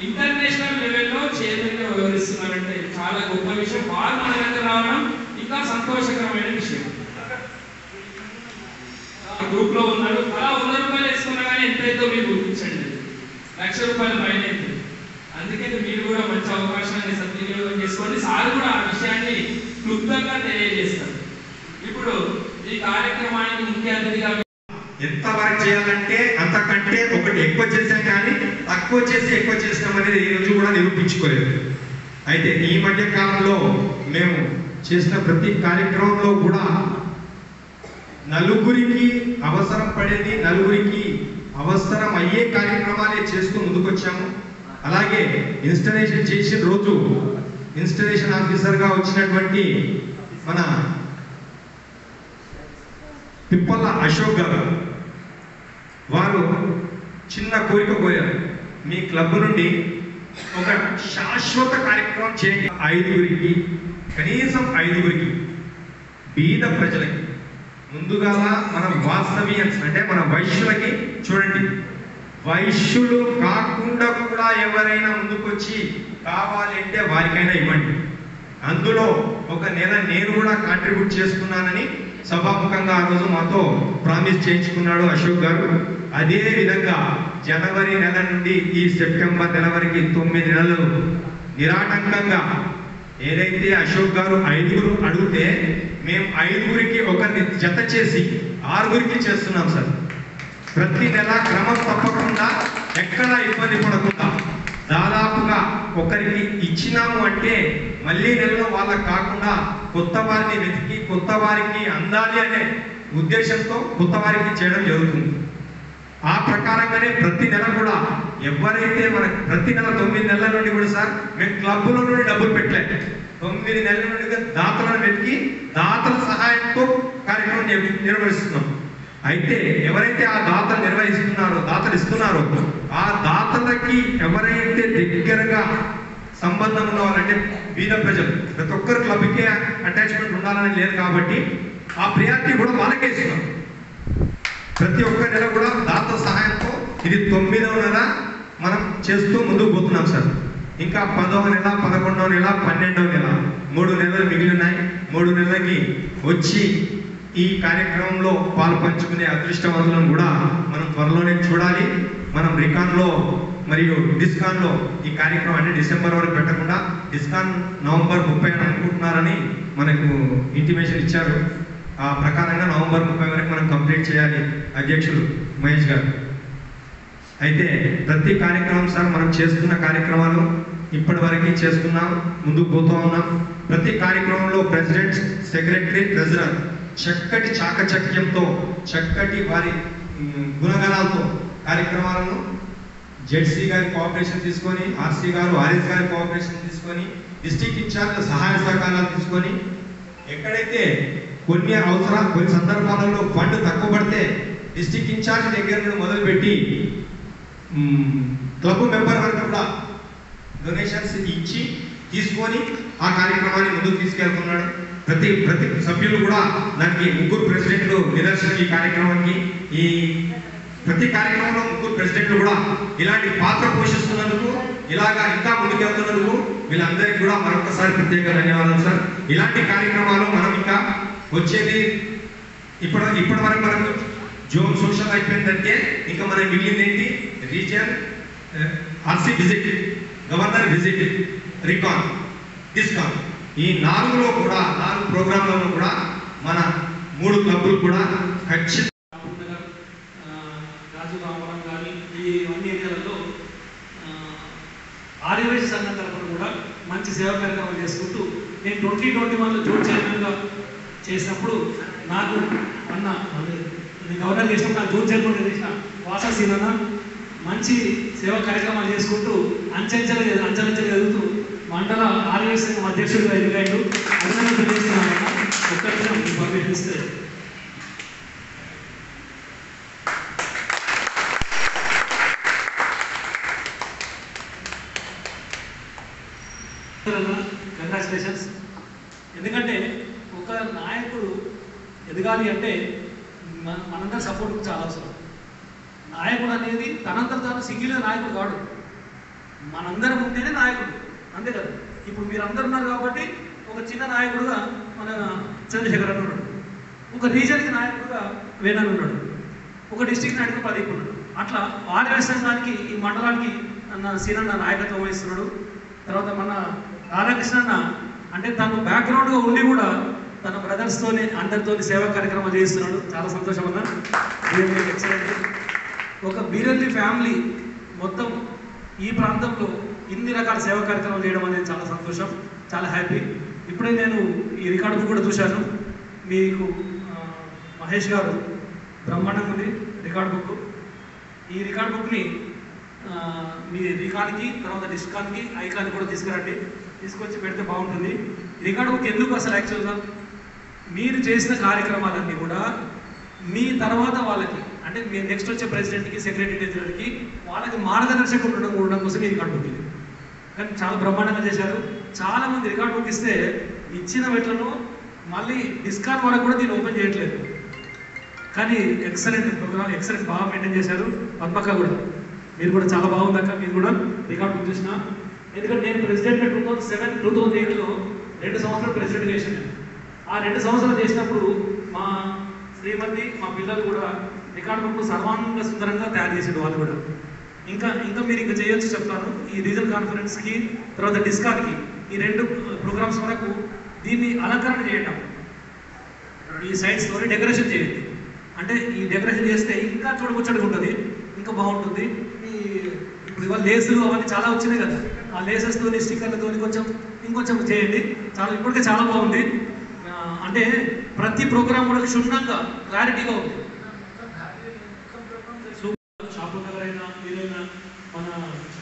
ఇంటర్నేషనల్ లెవెల్లో చైర్మన్గా వ్యవహరిస్తున్నారంటే చాలా గొప్ప విషయం. వారు మన దగ్గర రావడం ఇంకా సంతోషకరమైన విషయం. గ్రూప్ లో ఉన్నారు. అలా 100 రూపాయలు వేసుకున్నా కానీ ఎంతైతే మీరు గుర్తించండి, 1,00,000 రూపాయలు పైన. అందుకే మీరు కూడా మంచి అవకాశాన్ని సద్వినియోగం చేసుకోండి. సార్ కూడా ఆ విషయాన్ని క్లుప్తంగా తెలియజేస్తారు. ఇప్పుడు ఈ కార్యక్రమానికి ముఖ్య అతిథిగా ఎంత వర్క్ చేయాలంటే అంతకంటే ఒకటి ఎక్కువ చేసాం, కానీ తక్కువ చేసి ఎక్కువ చేసినాం అనేది ఈ రోజు కూడా నిరూపించుకోలేదు. అయితే ఈ మధ్య కాలంలో మేము చేసిన ప్రతి కార్యక్రమంలో కూడా నలుగురికి అవసరం పడేది, నలుగురికి అవసరం అయ్యే కార్యక్రమాలే చేస్తూ ముందుకొచ్చాము. అలాగే ఇన్స్టలేషన్ చేసిన రోజు ఇన్స్టలేషన్ ఆఫీసర్గా వచ్చినటువంటి మన పిప్పల అశోక్ గారు వారు చిన్న కోరిక కోరారు. మీ క్లబ్ నుండి ఒక శాశ్వత కార్యక్రమం చేయండి. 5గురికి, కనీసం 5గురికి బీద ప్రజలకి, ముందుగా మన వాస్తవ్యన్స్ అంటే మన వైశ్యులకి చూడండి, వైశ్యులు కాకుండా కూడా ఎవరైనా ముందుకొచ్చి కావాలంటే వారికైనా ఇవ్వండి. అందులో ఒక నెల నేను కూడా కాంట్రిబ్యూట్ చేసుకున్నానని సభాముఖంగా ఆ రోజు మాతో ప్రామిస్ చేయించుకున్నాడు అశోక్ గారు. అదే విధంగా జనవరి నెల నుండి ఈ సెప్టెంబర్ నెల వరకు 9 నెలలు నిరాటంకంగా ఏదైతే అశోక్ గారు 5గురు అడిగితే మేము 5గురికి ఒకరిని జత చేసి 6గురికి చేస్తున్నాం సార్. ప్రతి నెల క్రమం తప్పకుండా ఎక్కడ ఇబ్బంది పడకుండా దాదాపుగా ఒకరికి ఇచ్చినాము అంటే మళ్ళీ నెలలో వాళ్ళకి కాకుండా కొత్త వారిని వెతికి కొత్త వారికి అందాలి అనే ఉద్దేశంతో కొత్త వారికి చేయడం జరుగుతుంది. ఆ ప్రకారంగానే ప్రతి నెల కూడా ఎవరైతే మనకు ప్రతి నెల 9 నెలల నుండి కూడా సార్ మేము క్లబ్లో నుండి డబ్బులు పెట్టలేదు. 9 నెలల నుండి దాతలను వెతికి దాతల సహాయంతో కార్యక్రమం నిర్వహిస్తున్నాం. అయితే ఎవరైతే ఆ దాతలు నిర్వహిస్తున్నారో, దాతలు ఇస్తున్నారో, ఆ దాతలకి ఎవరైతే దగ్గరగా సంబంధం ఉన్న వాళ్ళంటే బీద ప్రజలు, ప్రతి ఒక్కరు క్లబ్కి అటాచ్మెంట్ ఉండాలని లేదు కాబట్టి ఆ ప్రియారిటీ కూడా వాళ్ళకే ఇస్తున్నాం. ప్రతి ఒక్క నెల కూడా దాత సహాయంతో ఇది 9వ నెల మనం చేస్తూ ముందుకు పోతున్నాం సార్. ఇంకా 10వ నెల, 11వ నెల, 12వ నెల 3 నెలలు మిగిలి ఉన్నాయి. 3 నెలలకి వచ్చి ఈ కార్యక్రమంలో పాలు పంచుకునే అదృష్టవంతులను కూడా మనం త్వరలోనే చూడాలి. మనం రికాన్లో మరియు డిస్కాన్లో ఈ కార్యక్రమం అంటే డిసెంబర్ వరకు పెట్టకుండా డిస్కాన్ నవంబర్ 30 అనుకుంటున్నారని మనకు ఇంటిమేషన్ ఇచ్చారు. ఆ ప్రకారంగా నవంబర్ 30 వరకు మనం కంప్లీట్ చేయాలి అధ్యక్షులు మహేష్ గారు. అయితే ప్రతి కార్యక్రమం సార్ మనం చేస్తున్న కార్యక్రమాలు ఇప్పటి వరకు చేస్తున్నాం, ముందుకు పోతూ ఉన్నాం. ప్రతి కార్యక్రమంలో ప్రెసిడెంట్, సెక్రటరీ, ట్రెజరర్ చక్కటి చాకచక్యంతో, చక్కటి వారి గుణగణాలతో కార్యక్రమాలను జెడ్సీ గారి కోఆపరేషన్ తీసుకొని, ఆర్సీ గారు, ఆర్ఎస్ గారి కోఆపరేషన్ తీసుకొని, డిస్ట్రిక్ట్ ఇన్ఛార్జ్ సహాయ సహకారాలు తీసుకొని, ఎక్కడైతే కొన్ని సందర్భాలలో ఫండ్ తక్కువ పడితే డిస్ట్రిక్ట్ ఇన్ఛార్జ్ దగ్గర నుండి మొదలుపెట్టి క్లబ్ మెంబర్ వరకు కూడా డొనేషన్స్ ఇచ్చి తీసుకొని ఆ కార్యక్రమాన్ని ముందుకు తీసుకెళ్తున్నాడు. ప్రతి సభ్యులు కూడా దానికి 3 ప్రెసిడెంట్లు నిదర్శనం. ఈ కార్యక్రమానికి ఈ ప్రతి కార్యక్రమంలో 3 ప్రెసిడెంట్లు కూడా ఇలాంటి పాత్ర పోషిస్తున్నందుకు, ఇలాగా ఇంకా ముందుకెళ్తున్నందుకు వీళ్ళందరికీ కూడా మరొకసారి ప్రత్యేక ధన్యవాదాలు సార్. ఇలాంటి కార్యక్రమాలు మనం ఇంకా వచ్చేది ఇప్పటి వరకు మనకు జోన్ సోషల్ అయిపోయిందంటే ఇంకా మనకి మిగిలింది ఏంటి? Region, RC visit, governor visit, recon, డిస్కాన్. ఈ 4లో కూడా 4 ప్రోగ్రాంలలో కూడా మన 3 క్లబ్లు కూడా ఖచ్చితంగా రాజు రామవరం కానీ ఈ అన్ని ఏరియాలలో ఆర్యవైశ్య సంఘం తరఫున కూడా మంచి సేవా కార్యక్రమాలు చేసుకుంటూ నేను 2021లో జోన్ చైర్మన్గా చేసినప్పుడు నాకు గవర్నర్ చేసినప్పుడు నాకు జోన్ చైర్మన్ చేసిన వాససీనన్న మంచి సేవా కార్యక్రమాలు చేసుకుంటూ అంచెలంచెలు ఎదుగుతూ మండల ఆర్యవైశ్య సంఘం అధ్యక్షుడిగా ఎన్నికైండు. అభినందనలు తెలియజేస్తున్నాను. ఒక్క నిమిషం పర్మిషన్ ఇస్తే కంగ్రాచులేషన్స్. ఎందుకంటే ఒక నాయకుడు ఎదగాలి అంటే మనందరి సపోర్ట్ చాలా అవసరం. నాయకుడు అనేది తనంతట తాను సింగిల్గా నాయకుడు కాడు, మనందరం ఉంటేనే నాయకుడు, అంతే కదా. ఇప్పుడు మీరు అందరు ఉన్నారు కాబట్టి ఒక చిన్న నాయకుడుగా మన చంద్రశేఖర్ అని ఉన్నాడు, ఒక రీజన్కి నాయకుడుగా వేణన్ ఉన్నాడు, ఒక డిస్ట్రిక్ట్ నాయకుడు ప్రదీప్ ఉన్నాడు. అట్లా ఆర్యవైశ్య సంఘానికి ఈ మండలానికి సీనన్న నాయకత్వం వహిస్తున్నాడు. తర్వాత మన రాధాకృష్ణ అంటే తను బ్యాక్గ్రౌండ్గా ఉండి కూడా తన బ్రదర్స్తోనే అందరితో సేవా కార్యక్రమాలు చేస్తున్నాడు. చాలా సంతోషం అన్న. ఎక్సలెంట్. ఒక బీరెల్లి ఫ్యామిలీ మొత్తం ఈ ప్రాంతంలో ఇన్ని రకాల సేవా కార్యక్రమాలు చేయడం అనేది చాలా సంతోషం, చాలా హ్యాపీ. ఇప్పుడే నేను ఈ రికార్డు బుక్ కూడా చూశాను. మీకు మహేష్ గారు బ్రహ్మాండంగా ఉంది రికార్డు బుక్. ఈ రికార్డు బుక్ని మీ రికార్డ్కి, తర్వాత డిస్కాన్కి, ఐకాన్ కూడా తీసుకురండి, తీసుకొచ్చి పెడితే బాగుంటుంది. రికార్డు బుక్ ఎందుకు అసలు యాక్చువల్గా మీరు చేసిన కార్యక్రమాలన్నీ కూడా మీ తర్వాత వాళ్ళకి, అంటే మీ నెక్స్ట్ వచ్చే ప్రెసిడెంట్కి, సెక్రటరీ, ట్రెజరర్కి వాళ్ళకి మార్గదర్శకం ఉండడం కోసం ఈ రికార్డు బుక్. కానీ చాలా బ్రహ్మాండంగా చేశారు. చాలామంది రికార్డు బుక్ ఇస్తే ఇచ్చిన వెట్లను మళ్ళీ డిస్కాన్ వరకు కూడా దీన్ని ఓపెన్ చేయట్లేదు. కానీ ఎక్సలెంట్ ప్రోగ్రామ్, ఎక్సలెంట్ బాగా మెయింటైన్ చేశారు. పద్మక్క కూడా, మీరు కూడా చాలా బాగుందక్క. మీరు కూడా రికార్డు బుక్ చూసిన. ఎందుకంటే నేను ప్రెసిడెంట్ 2007, 2008లో 2 సంవత్సరాలు ప్రెసిడెంట్ చేశాను. ఆ 2 సంవత్సరాలు చేసినప్పుడు మా శ్రీమతి, మా పిల్లలు కూడా రికార్డు బుక్ సర్వాంగ సుందరంగా తయారు చేసాడు వాళ్ళు కూడా. ఇంకా మీరు ఇంకా చేయొచ్చు చెప్తాను. ఈ రీజనల్ కాన్ఫరెన్స్కి, తర్వాత డిస్కాన్కి, ఈ 2 ప్రోగ్రామ్స్ వరకు దీన్ని అలంకరణ చేయటం, ఈ సైడ్స్తో డెకరేషన్ చేయండి. అంటే ఈ డెకరేషన్ చేస్తే ఇంకా చూడముచ్చటగా ఉంటుంది, ఇంకా బాగుంటుంది. ఇప్పుడు ఇవాళ లేసులు అవన్నీ చాలా వచ్చినాయి కదా, ఆ లేసెస్తో, స్టిక్కర్లతో ఇంకొంచెం చేయండి. చాలా ఇప్పటికే చాలా బాగుంది. అంటే ప్రతి ప్రోగ్రామ్ కూడా క్షుణ్ణంగా క్లారిటీగా ఉంది. షాపు నగరైనా మీరైనా మన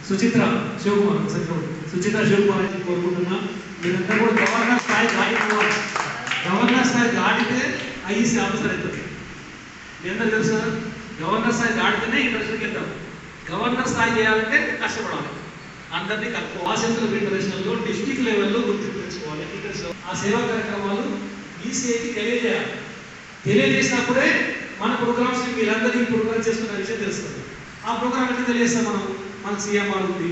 సుచిత్ర శివకుమార్ కోరుకుంటున్నా, మీరంతా కూడా గవర్నర్ స్థాయి దాటిపోవాలి. గవర్నర్ స్థాయి దాటితే ఐఈసీ ఆఫీసర్ అవుతుంది. మీ అందరూ తెలుసు కదా, గవర్నర్ స్థాయి దాటితేనే ఇంటర్నేషనల్కి వెళ్తాం. గవర్నర్ స్థాయి చేయాలంటే కష్టపడాలి, అందరినీ కలుపుకోవాలి. ఆసెంట్రల్ ఇంటర్నేషనల్లో డిస్ట్రిక్ట్ లెవెల్లో గుర్తింపు తెచ్చుకోవాలి. ఆ సేవా కార్యక్రమాలు ఈసీఐకి తెలియజేసినప్పుడే మన ప్రోగ్రామ్స్ మీరందరూ ఈ ప్రోగ్రామ్ చేస్తున్న విషయం తెలుస్తుంది. ఆ ప్రోగ్రామ్ ఎట్లా తెలియజేస్తాం మనం? మనకు సిఎంఆర్ ఉంది,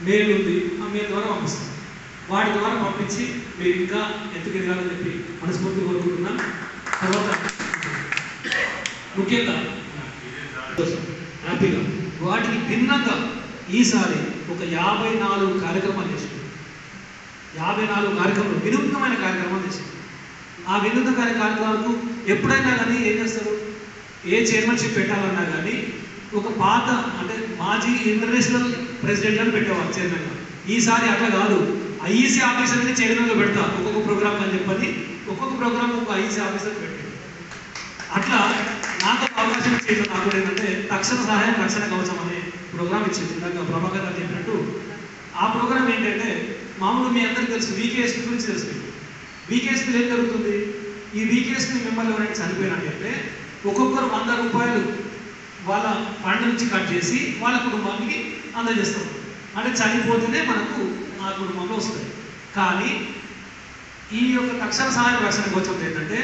మెయిల్ ఉంది, ఆ మెయిల్ ద్వారా పంపిస్తాం. వాటి ద్వారా పంపించి మీరు ఇంకా ఎందుకు ఎదగాలని చెప్పి మనస్ఫూర్తి కోరుకుంటున్నా. తర్వాత ముఖ్యంగా హ్యాపీగా వాటికి భిన్నంగా ఈసారి ఒక 54 కార్యక్రమాలు చేసుకుంటాం. 54 కార్యక్రమాలు, వినూత్నమైన కార్యక్రమాలు చేశారు. ఆ వినూత్నమైన కార్యక్రమాలకు ఎప్పుడైనా కానీ ఏం చేస్తారు, ఏ చైర్మన్షిప్ పెట్టాలన్నా కానీ ఒక పాత అంటే మాజీ ఇంటర్నేషనల్ ప్రెసిడెంట్ అని పెట్టేవారు చైర్మన్. ఈసారి అట్లా కాదు, ఐఈసీ ఆఫీసర్ని చైర్మన్గా పెడతా ఒక్కొక్క ప్రోగ్రామ్ అని చెప్పని ఒక్కొక్క ప్రోగ్రామ్ ఒక ఐఈసీ ఆఫీసర్ పెట్టారు. అట్లా నాకు అవకాశం ఇచ్చేది నాకు ఏంటంటే తక్షణ సహాయం రక్షణ కవచం అనే ప్రోగ్రామ్ ఇచ్చింది. ఇందాక ప్రభాకర్ గారు చెప్పినట్టు ఆ ప్రోగ్రామ్ ఏంటంటే మామూలు మీ అందరికీ తెలుసు వీకేఎస్పీ గురించి తెలుసు. వీకేఎస్పీలో ఏం జరుగుతుంది, ఈ వీకేఎస్పీ మెంబర్లు ఎవరైనా చనిపోయినట్టయితే ఒక్కొక్కరు 100 రూపాయలు వాళ్ళ ఫండ్ నుంచి కట్ చేసి వాళ్ళ కుటుంబానికి అందజేస్తాం. అంటే చనిపోతేనే మనకు ఆ కుటుంబంలో వస్తుంది. కానీ ఈ యొక్క తక్షణ సహాయం రక్షణ కోసం ఏంటంటే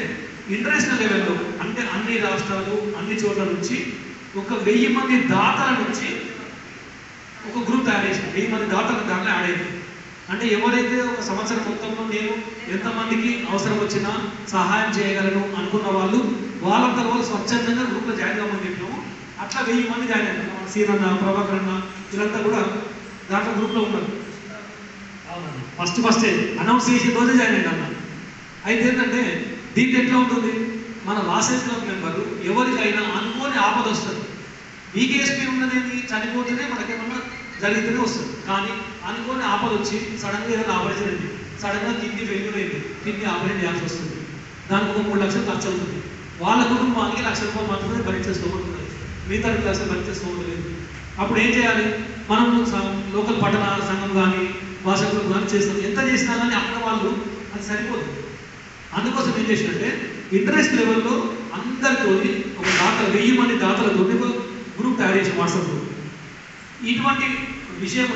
ఇంటర్నేషనల్ లెవెల్లో అంటే అన్ని రాష్ట్రాలు అన్ని చోట్ల నుంచి ఒక 1000 మంది దాతల నుంచి ఒక గ్రూప్ తయారు చేసిన 1000 మంది దాతలు దాంట్లో యాడ్ అయింది. అంటే ఎవరైతే ఒక సంవత్సరం మొత్తంలో నేను ఎంతమందికి అవసరం వచ్చినా సహాయం చేయగలను అనుకున్న వాళ్ళు వాళ్ళంతా వాళ్ళు స్వచ్ఛందంగా గ్రూప్లో జాయిన్ కావమని చెప్పినాము. అట్లా 1000 మంది జాయిన్ అయ్యారు. సీనన్న, ప్రభాకర్ అన్న వీళ్ళంతా కూడా దాంట్లో గ్రూప్లో ఉన్నారు. ఫస్టే అనౌన్స్ చేసిన రోజే జాయిన్ అయ్యారు అన్న. అయితే ఏంటంటే దీంట్లో ఎట్లా ఉంటుంది, మన వాసవి క్లబ్ మెంబరు ఎవరికైనా అనుకోని ఆపద వస్తుంది. వీకేఎస్పీ ఉన్నదేంటి, చనిపోతేనే మనకేమన్నా జరిగితేనే వస్తుంది. కానీ అనుకోని ఆపద వచ్చి సడన్గా ఏదైనా ఆపరేషన్ అయింది, సడన్గా కిడ్నీ ఫెయిల్యూర్ అయింది, కిడ్నీ ఆపరేషన్ చేయాల్సి వస్తుంది, దానికి ఒక 3 లక్షలు ఖర్చు అవుతుంది. వాళ్ళ కుటుంబానికి 1 లక్ష రూపాయలు మాత్రమే భరించేసుకోబడుతుంది, మిగతా 2 లక్షలు భరించేసుకోవట్లేదు. అప్పుడు ఏం చేయాలి, మనం లోకల్ పట్టణాల సంఘం కానీ వాసవి కానీ చేస్తాం. ఎంత చేసినా కానీ అక్కడ వాళ్ళు అది సరిపోదు. అందుకోసం ఏం చేసినట్టే ఇంటర్నేషనల్ లెవెల్లో అందరితో ఒక దాతలు 1000 మంది దాతలతో ఒక గ్రూప్ తయారు చేసి వాట్సాప్లో ఇటువంటి విషయం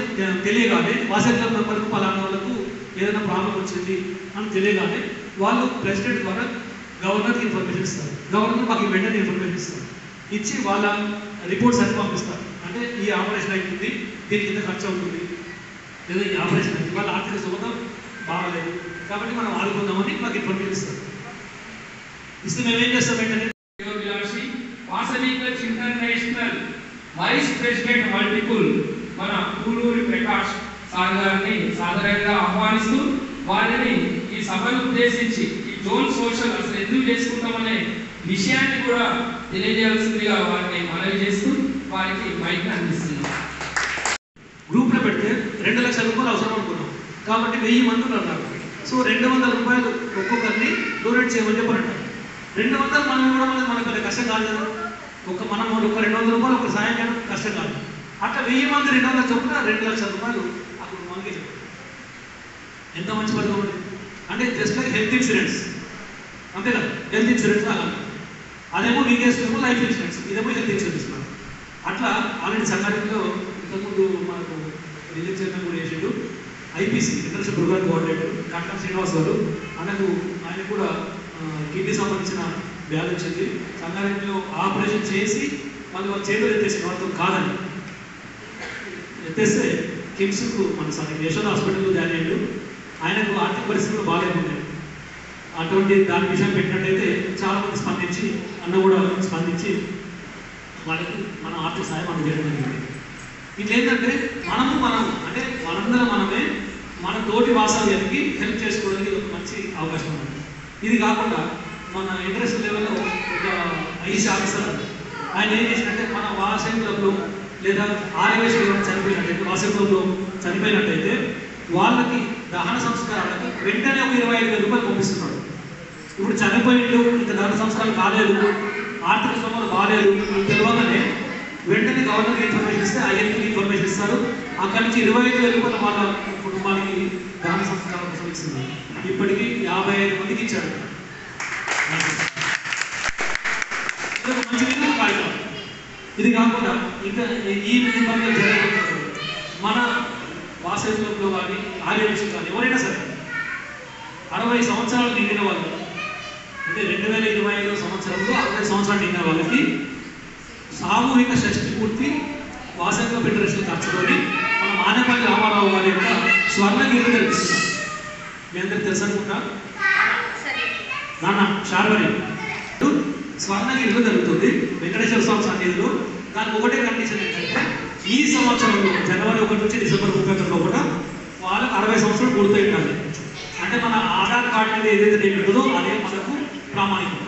తెలియగానే వాసవి క్లబ్ మెంబర్కు పలానా వాళ్ళకు ఏదైనా ప్రాబ్లం వచ్చింది అని తెలియగానే వాళ్ళు ప్రెసిడెంట్ ద్వారా గవర్నర్కి ఇన్ఫర్మేషన్ ఇస్తారు. గవర్నర్ మాకు వెంటనే ఇన్ఫర్మేషన్ ఇస్తారు. ఇచ్చి వాళ్ళ రిపోర్ట్స్ అన్ని పంపిస్తారు. అంటే ఈ ఆపరేషన్ అవుతుంది, దీనికి ఇంత ఖర్చు అవుతుంది, లేదా ఈ ఆపరేషన్ అయింది, వాళ్ళ ఆర్థిక స్థోమత బాగాలేదు కాబట్టి మనం ఆదుకుందామని మాకు ఇన్ఫర్మేషన్ ఇస్తారు. ఇస్తే మేమేం చేస్తాం వెంటనే Vasavi club international vice president multiple మన పూలూరి ప్రకాష్ సార్ గారిని సాధారణంగా ఆహ్వానిస్తూ వారిని ఈ సభను ఉద్దేశించి ఈ జోన్ సోషల్ అసలు ఎందుకు చేసుకుంటామనే విషయాన్ని కూడా తెలియజేయాల్సిందిగా వారిని మనవి చేస్తూ వారికి మైక్ అందిస్తున్నాం. గ్రూప్లో పెడితే 2 లక్షల రూపాయలు అవసరం అనుకున్నాం కాబట్టి 1000 మంది ఉన్నారు. సో 200 రూపాయలు ఒక్కొక్కరిని డొనేట్ చేయమని చెప్పారంట. 200 మనం కూడా మనకు అది కష్టం కాదు కదా, మనం ఒక 200 రూపాయలు ఒక సాయం చేయడం కష్టం కాదు. అట్లా 1000 మంది 200 చొప్పున 2 లక్షల రూపాయలు అప్పుడు మనకి ఎంత మంచి పథకం ఉంది. అంటే జస్ట్ లైక్ హెల్త్ ఇన్సూరెన్స్ అంతే కదా, హెల్త్ ఇన్సూరెన్స్ అలా అదేమో వీకేఎస్పీ లైఫ్ ఇన్సూరెన్స్, ఇదేమో హెల్త్ ఇన్సూరెన్స్. అట్లా ఆల్రెడీ సంఘటనలో ఇంతకుముందు మనకు రిలీజ్ చైర్మన్ కూడా చేసాడు ఐపీసీ ఇంటర్నేషనల్ ప్రోగ్రామ్ కోఆర్డినేటర్ కట్నం శ్రీనివాస్ గారు. ఆయన కూడా కిడ్నీ సంబంధించిన వ్యాధి వచ్చింది. సంగారెడ్డిలో ఆపరేషన్ చేసి వాళ్ళు వాళ్ళ చేతులు ఎత్తేసి వాళ్ళతో కాదని ఎత్తేస్తే కిమ్స్కు మన యశోద హాస్పిటల్లో జాయిన్ అయ్యాడు. ఆయనకు ఆర్థిక పరిస్థితులు బాగాలేకున్నాయి. అటువంటి దాని విషయం పెట్టినట్టయితే చాలామంది స్పందించి అన్న కూడా స్పందించి వాళ్ళకి మనం ఆర్థిక సాయం అందజేయడం జరిగింది. ఇట్లా ఏంటంటే మనం అంటే మనందరం మనమే మన తోటి వాసవ్యానికి హెల్ప్ చేసుకోవడానికి ఒక మంచి అవకాశం ఉంది. ఇది కాకుండా మన ఇంటర్నేషనల్ లెవెల్లో ఒక ఐసీ ఆఫీసర్ ఆయన ఏం చేసినట్టే మన వాసవి క్లబ్లో లేదా ఆర్యవేశ్వరి చనిపోయినట్టయితే వాసవి క్లబ్లో చనిపోయినట్టయితే వాళ్ళకి దహన సంస్కారాలకు వెంటనే ఒక 25,000 రూపాయలు పంపిస్తున్నాడు. ఇప్పుడు చనిపోయిండు, ఇంకా దహన సంస్కారాలు కాలేదు, ఆర్థిక శ్రమలు బాగాలేదు తెలియగానే వెంటనే గవర్నర్కి ఇన్ఫర్మేషన్ ఇస్తే ఐఎన్కి ఇన్ఫర్మేషన్ ఇస్తారు. అక్కడి నుంచి 25,000 రూపాయలు వాళ్ళ కుటుంబానికి దహన సంస్కారం కోసం ఇస్తున్నారు. ఇప్పటికీ 55 మందికి ఇచ్చాడు. మంచి కార్యక్రమం. ఇది కాకుండా ఇంకా ఈ విధంగా జరగకపోతే మన వాసవి క్లబ్లో కానీ ఆర్యవేశ్వరి కానీ ఎవరైనా సరే 60 సంవత్సరాలు నిండిన వాళ్ళు అంటే 2025 సంవత్సరంలో 60 సంవత్సరాలు నిండిన వాళ్ళకి సామూహిక షష్ఠి పూర్తి వాసవి క్లబ్ ఫెడరేషన్ ఖర్చుకొని మన మానేపల్లి రామారావు గారి యొక్క స్వర్ణగిరి తెలిపిస్తున్నాం. మీ అందరికి తెలుసు అనుకుంటా నాన్న శార్వరి స్వర్ణగిరిలో జరుగుతుంది వెంకటేశ్వర స్వామి సన్నిధిలో. దానికి ఒకటే కండిషన్ ఏంటంటే ఈ సంవత్సరంలో జనవరి 1 నుంచి డిసెంబర్ 31 లోపల వాళ్ళకి 60 సంవత్సరాలు పూర్తయి ఉండాలి. ఆధార్ కార్డు మీద ఏదైతే డేట్ ఉంటుందో అదే మనకు ప్రామాణికం.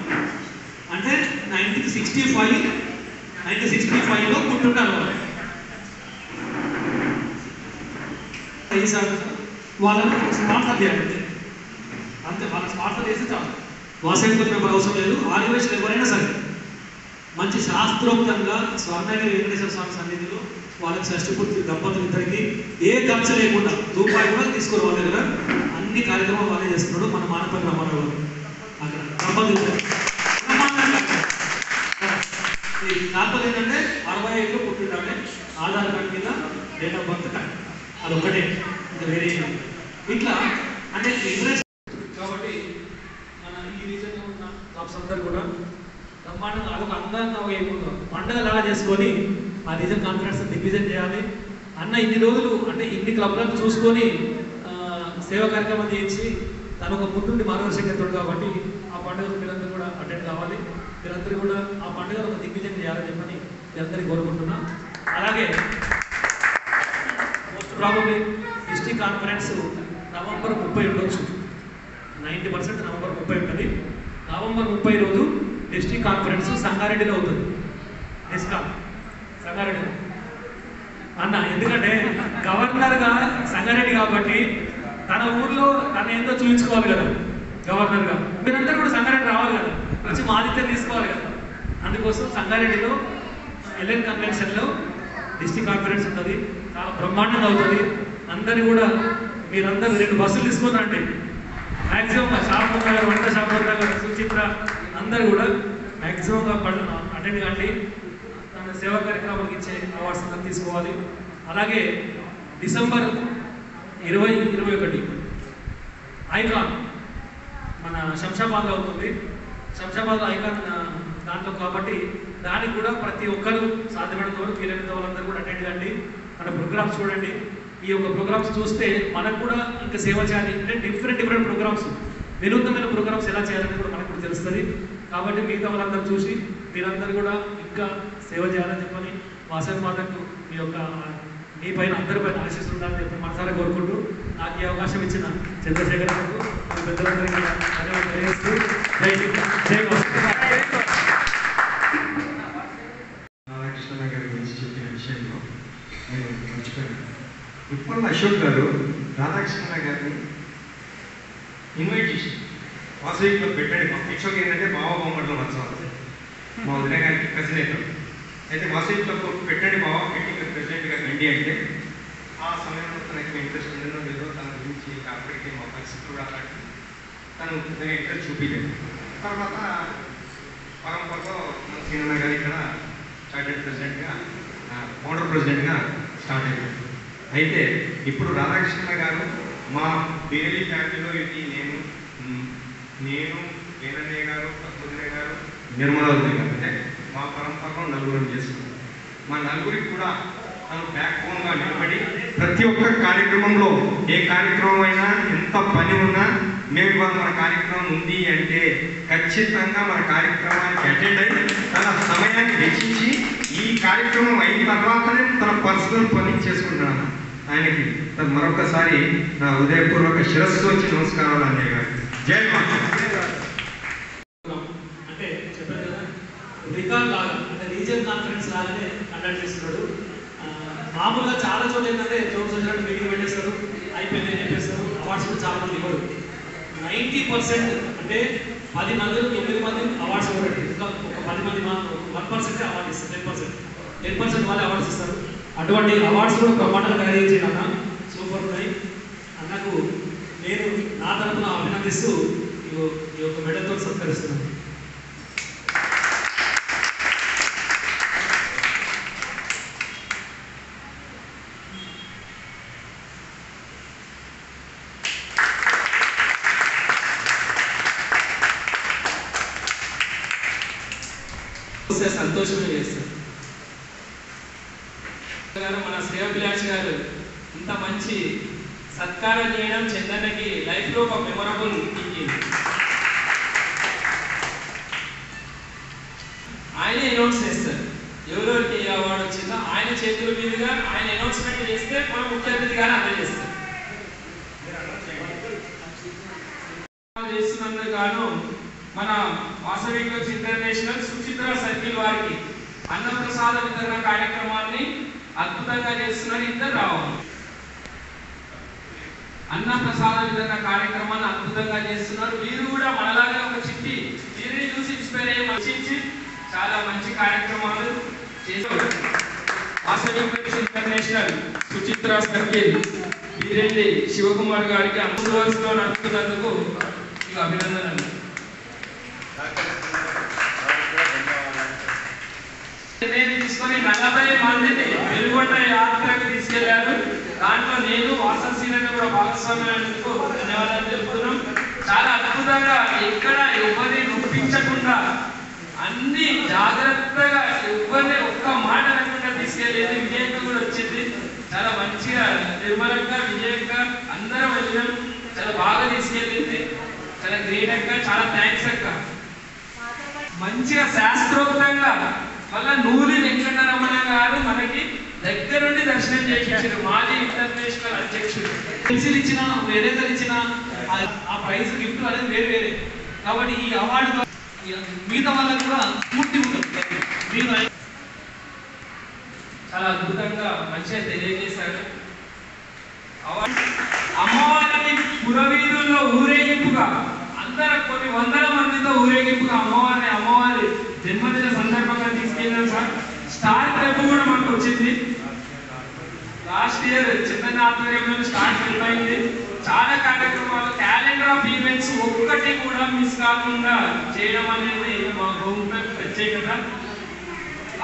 అంటే 1965లో పుట్టుంటారు వాళ్ళని స్పాన్సర్ చేయాలి అంతే. వాళ్ళని స్పాన్సర్ చేస్తే చాలు. వాసవికుల మెంబర్ అవసరం లేదు. ఆదివాసులు ఎవరైనా సరే మంచి శాస్త్రోక్తంగా స్వర్ణగిరి వెంకటేశ్వర స్వామి సన్నిధిలో వాళ్ళకి షష్ఠపూర్తి దంపతులు ఇద్దరికి ఏ ఖర్చు లేకుండా రూపాయి కూడా తీసుకోరు. వాళ్ళ దగ్గర అన్ని కార్యక్రమాలు వాళ్ళే చేస్తున్నాడు మన మానపల్లి రామారావు గారు. అక్కడ దంపతులు కాకపోతే ఏంటంటే 65లో పుట్టిండాలి. ఆధార్ కార్డు మీద డేట్ ఆఫ్ బర్త్ కార్డు అదొక్కటే, ఇంకా వేరే ఇట్లా అంటే ఇంట్రెస్ట్. కాబట్టి మన ఈ రీజన్లో ఉన్న క్లబ్స్ అందరూ కూడా బ్రహ్మాండంగా అదొక అందంగా పండుగలాగా చేసుకొని ఆ రీజన్ కాన్ఫరెన్స్ దిగ్విజయం చేయాలి. అన్న ఇన్ని రోజులు అంటే ఇన్ని క్లబ్లను చూసుకొని సేవా కార్యక్రమం చేయించి తను ఒక ముందుండి మార్గదర్శకత్తుడు కాబట్టి ఆ పండుగ మీరందరూ కూడా అటెండ్ కావాలి. మీరందరూ కూడా ఆ పండుగ ఒక దిగ్విజయం చేయాలని చెప్పని మీరందరికీ కోరుకుంటున్నా. అలాగే most probably district conference November 30 ఉండొచ్చు. 90% నవంబర్ 30 ఉంటుంది. నవంబర్ 30 రోజు డిస్ట్రిక్ట్ కాన్ఫరెన్స్ సంగారెడ్డిలో అవుతుంది. డిస్కామ్ సంగారెడ్డి అన్న, ఎందుకంటే గవర్నర్గా సంగారెడ్డి కాబట్టి తన ఊర్లో తన ఏందో చూపించుకోవాలి కదా గవర్నర్గా. మీరందరూ కూడా సంగారెడ్డి రావాలి కదా, వచ్చి ఆతిథ్యం తీసుకోవాలి కదా. అందుకోసం సంగారెడ్డిలో ఎల్ఎన్ కన్వెన్షన్లో డిస్ట్రిక్ట్ కాన్ఫరెన్స్ ఉంటుంది. చాలా బ్రహ్మాండంగా అవుతుంది. అందరినీ కూడా మీరందరూ 2 బస్సులు తీసుకున్నారండి. మ్యాక్సిమంగా షాపూర్ నగర్, వంట షాపూర్ నగర్, సుచిత్ర అందరూ కూడా మ్యాక్సిమంగా అటెండ్ కండి. తన సేవా కార్యక్రమాలకు ఇచ్చే అవార్డ్స్ అందరూ తీసుకోవాలి. అలాగే డిసెంబర్ 20-21 ఐకాన్ మన శంషాబాద్లో అవుతుంది. శంషాబాద్ ఐకాన్ దాంట్లో కాబట్టి దానికి కూడా ప్రతి ఒక్కరు సాధ్యమైనంత వరకు వీలైనంత వాళ్ళందరూ కూడా అటెండ్ కండి. మన ప్రోగ్రామ్స్ చూడండి. ఈ యొక్క ప్రోగ్రామ్స్ చూస్తే మనకు కూడా ఇంకా సేవ చేయాలి అంటే డిఫరెంట్ ప్రోగ్రామ్స్, వినూత్నమైన ప్రోగ్రామ్స్ ఎలా చేయాలని కూడా మనకు కూడా తెలుస్తుంది. కాబట్టి మిగతా వాళ్ళందరూ చూసి మీరందరూ కూడా ఇంకా సేవ చేయాలని చెప్పని వాసవి మాతకు మీ పైన అందరి పైన ఆశీస్సులు ఉండాలని చెప్పి మనసారా కోరుకుంటూ నాకు ఈ అవకాశం ఇచ్చిన చంద్రశేఖర్ గారు పెద్దలందరికీ ధన్యవాదాలు తెలియజేస్తూ జై రాధాకృష్ణ గారి గురించి చెప్పిన విషయంలో నేను మర్చిపోయాను. ఇప్పుడు అశోక్ గారు రాధాకృష్ణ గారిని ఇన్వైట్ చేసి వాసవిలో పెట్టండి. అశోక్ ఏంటంటే బావ బొమ్మట్లో వచ్చారు మా వదిన గారికి కజిన్ అవుతాడు. అయితే వాసవిలో పెట్టండి బావ, పెట్టి ప్రెసిడెంట్గా రండి అంటే ఆ సమయంలో తనకి ఇంట్రెస్ట్ ఉండదో లేదో తన గురించి అప్పటికే మా పరిస్థితులు కూడా అలాంటి తను పెద్దగా ఇంట్రెస్ట్ చూపించలేదు. తర్వాత పరంపరలో మన శ్రీనన్న గారు ఇక్కడ చార్టెడ్ ప్రెసిడెంట్గా ఫౌండర్ ప్రెసిడెంట్గా స్టార్ట్ అయ్యారు. అయితే ఇప్పుడు రాధాకృష్ణ గారు మా బేరీ ఫ్యామిలీలో ఇది నేను వేణన్నయ్య గారు, పద్మజనయ్య గారు, నిర్మలావతి గారు అంటే మా పరంపరలో నలుగురం చేస్తున్నాం. మా నలుగురికి కూడా తను బ్యాక్ బోన్గా నిలబడి ప్రతి ఒక్క కార్యక్రమంలో ఏ కార్యక్రమం అయినా ఎంత పని ఉన్నా మేము ఇవాళ మన కార్యక్రమం ఉంది అంటే ఖచ్చితంగా మన కార్యక్రమానికి అటెండ్ అయ్యి తన సమయాన్ని వెచ్చించి ఈ కార్యక్రమం అయిన తర్వాతనే తన పర్సనల్ పని చేసుకుంటున్నాను. ఆయనకి మరొకసారి నా హృదయపూర్వక శిరస్సు వచ్చి నమస్కారాలు అన్నయ్య గారు. జై మాత. అంటే చెప్పారు కదా రికార్డ్ లాగా అంటే రీజియన్ కాన్ఫరెన్స్ లాగానే కండక్ట్ చేస్తున్నాడు. మామూలుగా చాలా చోట్ల ఏంటంటే చోటు వచ్చినట్టు మీటింగ్ పెట్టేస్తారు, అయిపోయింది చెప్పేస్తారు. అవార్డ్స్ కూడా చాలా మంది ఇవ్వరు. 90% అంటే 10 మంది 9 మంది అవార్డ్స్ ఇవ్వరు. ఇంకా ఒక 10 మంది 1% అవార్డు ఇస్తారు. 10% వాళ్ళే అవార్డ్స్ ఇస్తారు. అటువంటి అవార్డ్స్ కూడా బ్రహ్మాండంగా తయారు చేసిన అన్న సూపర్ ఉన్నాయి. అన్నకు నేను నా తరఫున అభినందిస్తూ ఈ యొక్క మెడల్తో సత్కరిస్తున్నాను. సంతోషమే చేస్తారు. మన శ్రేయాభిలాష్ గారు ఇంత మంచి సత్కారం చేయడం చందన్నకి లైఫ్లో ఒక మెమొరబుల్ థింకింగ్. ఆయనే అనౌన్స్ చేస్తారు ఎవరెవరికి ఏ అవార్డు వచ్చిందో ఆయన చేతుల మీదుగా ఆయన అనౌన్స్మెంట్ చేస్తే మన ముఖ్య అతిథి గారు అందజేస్తారు. అన్నప్రసాద వితరణ కార్యక్రమాన్ని అద్భుతంగా చేస్తున్నారు. ఇద్దరు రావాలి. అన్నప్రసాద వితరణ కార్యక్రమాన్ని అద్భుతంగా చేస్తున్నారు. వీరు కూడా మనలాగే ఒక చిట్టి వీరిని చూసి ఇన్స్పైర్ అయ్యి మంచి చాలా మంచి కార్యక్రమాలు చేశారు. ఇంటర్నేషనల్ సుచిత్ర సర్కిల్ వీరెల్లి శివకుమార్ గారికి అమృతవర్స్లో నడుపుతున్నందుకు మీకు అభినందనలు. నేను తీసుకొని 40 మందిని వెలుగొండ యాత్రకు తీసుకెళ్లారు. దాంట్లో నేను వాసనశీలంగా కూడా భాగస్వామ్యానికి ధన్యవాదాలు తెలుపుతున్నాం. చాలా అద్భుతంగా ఎక్కడ ఎవరిని నొప్పించకుండా అన్ని జాగ్రత్తగా ఎవరిని ఒక్క మాట లేకుండా తీసుకెళ్ళేది. విజయంగా కూడా వచ్చింది. చాలా మంచిగా నిర్మలంగా విజయంగా అందరం వెళ్ళాం. చాలా బాగా తీసుకెళ్ళింది. చాలా గ్రేట్ అక్క. చాలా థ్యాంక్స్ అక్క. మంచిగా శాస్త్రోక్తంగా మళ్ళా నూరి వెంకటరమణ గారు మనకి దగ్గరుండి దర్శనం చేయించారు. మాజీ ఇంటర్నేషనల్ అధ్యక్షుడు. పెన్సిల్ ఇచ్చిన ఏదైతే ఇచ్చిన ఆ ప్రైజ్ గిఫ్ట్ అనేది వేరే వేరే. కాబట్టి ఈ అవార్డు మిగతా వాళ్ళకి కూడా పూర్తి ఉంటుంది. చాలా అద్భుతంగా మంచిగా తెలియజేశారు. అమ్మవారిని పురవీధుల్లో ఊరేగింపుగా అందరూ కొన్ని వందల మందితో ఊరేగింపుగా అమ్మవారి జన్మదిన సందర్భంగా తీసుకెళ్ళాం సార్. స్టార్ క్లబ్ కూడా మనకు వచ్చింది. లాస్ట్ ఇయర్ చిన్న ఆధ్వర్యంలో స్టార్ క్లబ్ అయింది. చాలా కార్యక్రమాలు క్యాలెండర్ ఆఫ్ ఈవెంట్స్ ఒక్కటి కూడా మిస్ కాకుండా చేయడం అనేది మా హోమ్ క్లబ్ ప్రత్యేకత.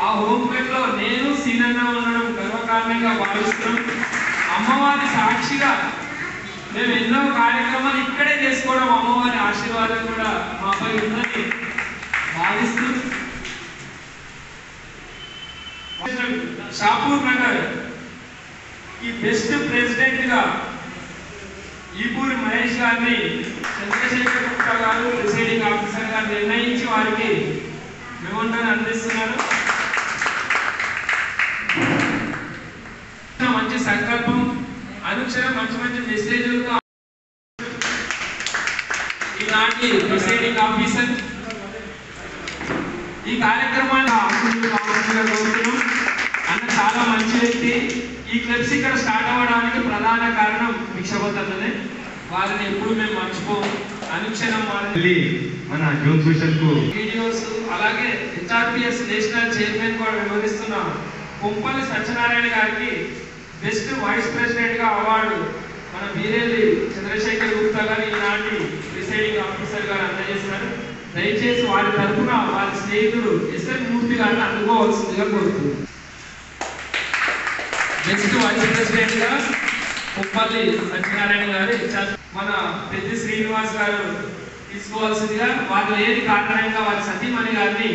ఆ హోమ్ క్లబ్ లో నేను సీనన్న ఉండడం గర్వకారణంగా భావిస్తున్నాం. అమ్మవారి సాక్షిగా మేము ఎన్నో కార్యక్రమాలు ఇక్కడే చేసుకోవడం అమ్మవారి ఆశీర్వాదం కూడా మాపై ఉందని భావిస్తూ షాపూర్ నగర్ ఈ బెస్ట్ ప్రెసిడెంట్ గా ఈపూరి మహేష్ గారిని చంద్రశేఖర్ గుప్తా గారు ప్రిసైడింగ్ ఆఫీసర్ గారు నిర్ణయించి వారికి మెమోంటోని అందిస్తున్నారు. మంచి సంకల్పం అనుక్షణం మంచి మంచి మెసేజ్లతో ఇలాంటి ప్రిసైడింగ్ ఆఫీసర్ ఈ కార్యక్రమాన్ని కోరుతున్నాం. అన్న చాలా మంచి వ్యక్తి. ఈ క్లబ్స్ ఇక్కడ స్టార్ట్ అవ్వడానికి ప్రధాన కారణం భిక్షపతన్ననే. వారిని ఎప్పుడు మేము మర్చిపోము. అనుక్షణం వారిని మన యూత్ మిషన్ కు వీడియోస్ అలాగే హెచ్ఆర్పిఎస్ నేషనల్ చైర్మన్ కూడా వివరిస్తున్న కొంపల్లి సత్యనారాయణ గారికి బెస్ట్ వైస్ ప్రెసిడెంట్ గా అవార్డు మన వీరెల్లి చంద్రశేఖర్ గుప్తా గారు ఈనాటి ప్రిసైడింగ్ ఆఫీసర్ గారు అందజేస్తారు. దయచేసి వారి తరఫున వారి స్నేహితుడు ఎస్ఎన్ మూర్తి గారిని అందుకోవాల్సిందిగా కోరుతుంది. నెక్స్ట్ వైస్ ప్రెసిడెంట్ గా కొంపల్లి సత్యనారాయణ గారు మన పెద్ది శ్రీనివాస్ గారు తీసుకోవాల్సిందిగా వారు లేని కారణంగా వారి సతీమణి గారిని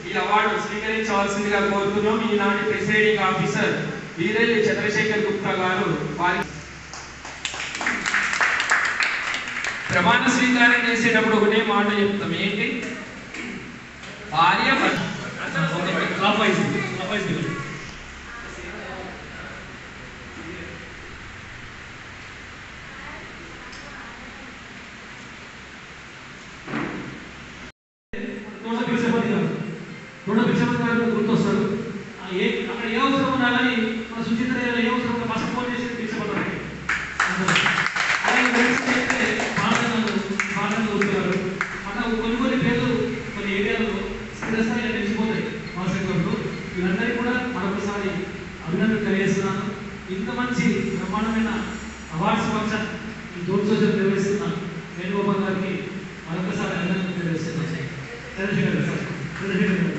ఈ అవార్డు స్వీకరించవలసిందిగా కోరుతున్నాం. ఈనాటి ప్రిసైడింగ్ ఆఫీసర్ వీరెల్లి చంద్రశేఖర్ గుప్తా గారు వారి ప్రమాణ స్వీకారం చేసేటప్పుడు ఒకటే మాట చెప్తాం. ఏంటి? భార్య గుర్తొస్తారు. అక్కడ ఏ అవసరం ఉన్నా కానీ మన సుచిత్ర ఏ అవసరం ఉన్నా ఫస్ట్ ఫోన్ చేసి భిక్షపడతారు. కొన్ని పేర్లు కొన్ని ఏరియాలో స్థిరస్థాయిగా నిలిచిపోతాయి మా సెక్టర్లో. వీళ్ళందరికీ కూడా మరొకసారి అభినందనలు తెలియజేస్తున్నాను. ఇంత మంచి బ్రహ్మాండమైన అవార్డ్స్ ఫంక్షన్ ఈ దూర సోషల్ నిర్వహిస్తున్న వేణుగోపాల్ గారికి మరొకసారి అభినందనలు తెలియజేస్తున్నాను. చంద్రశేఖర్ గారు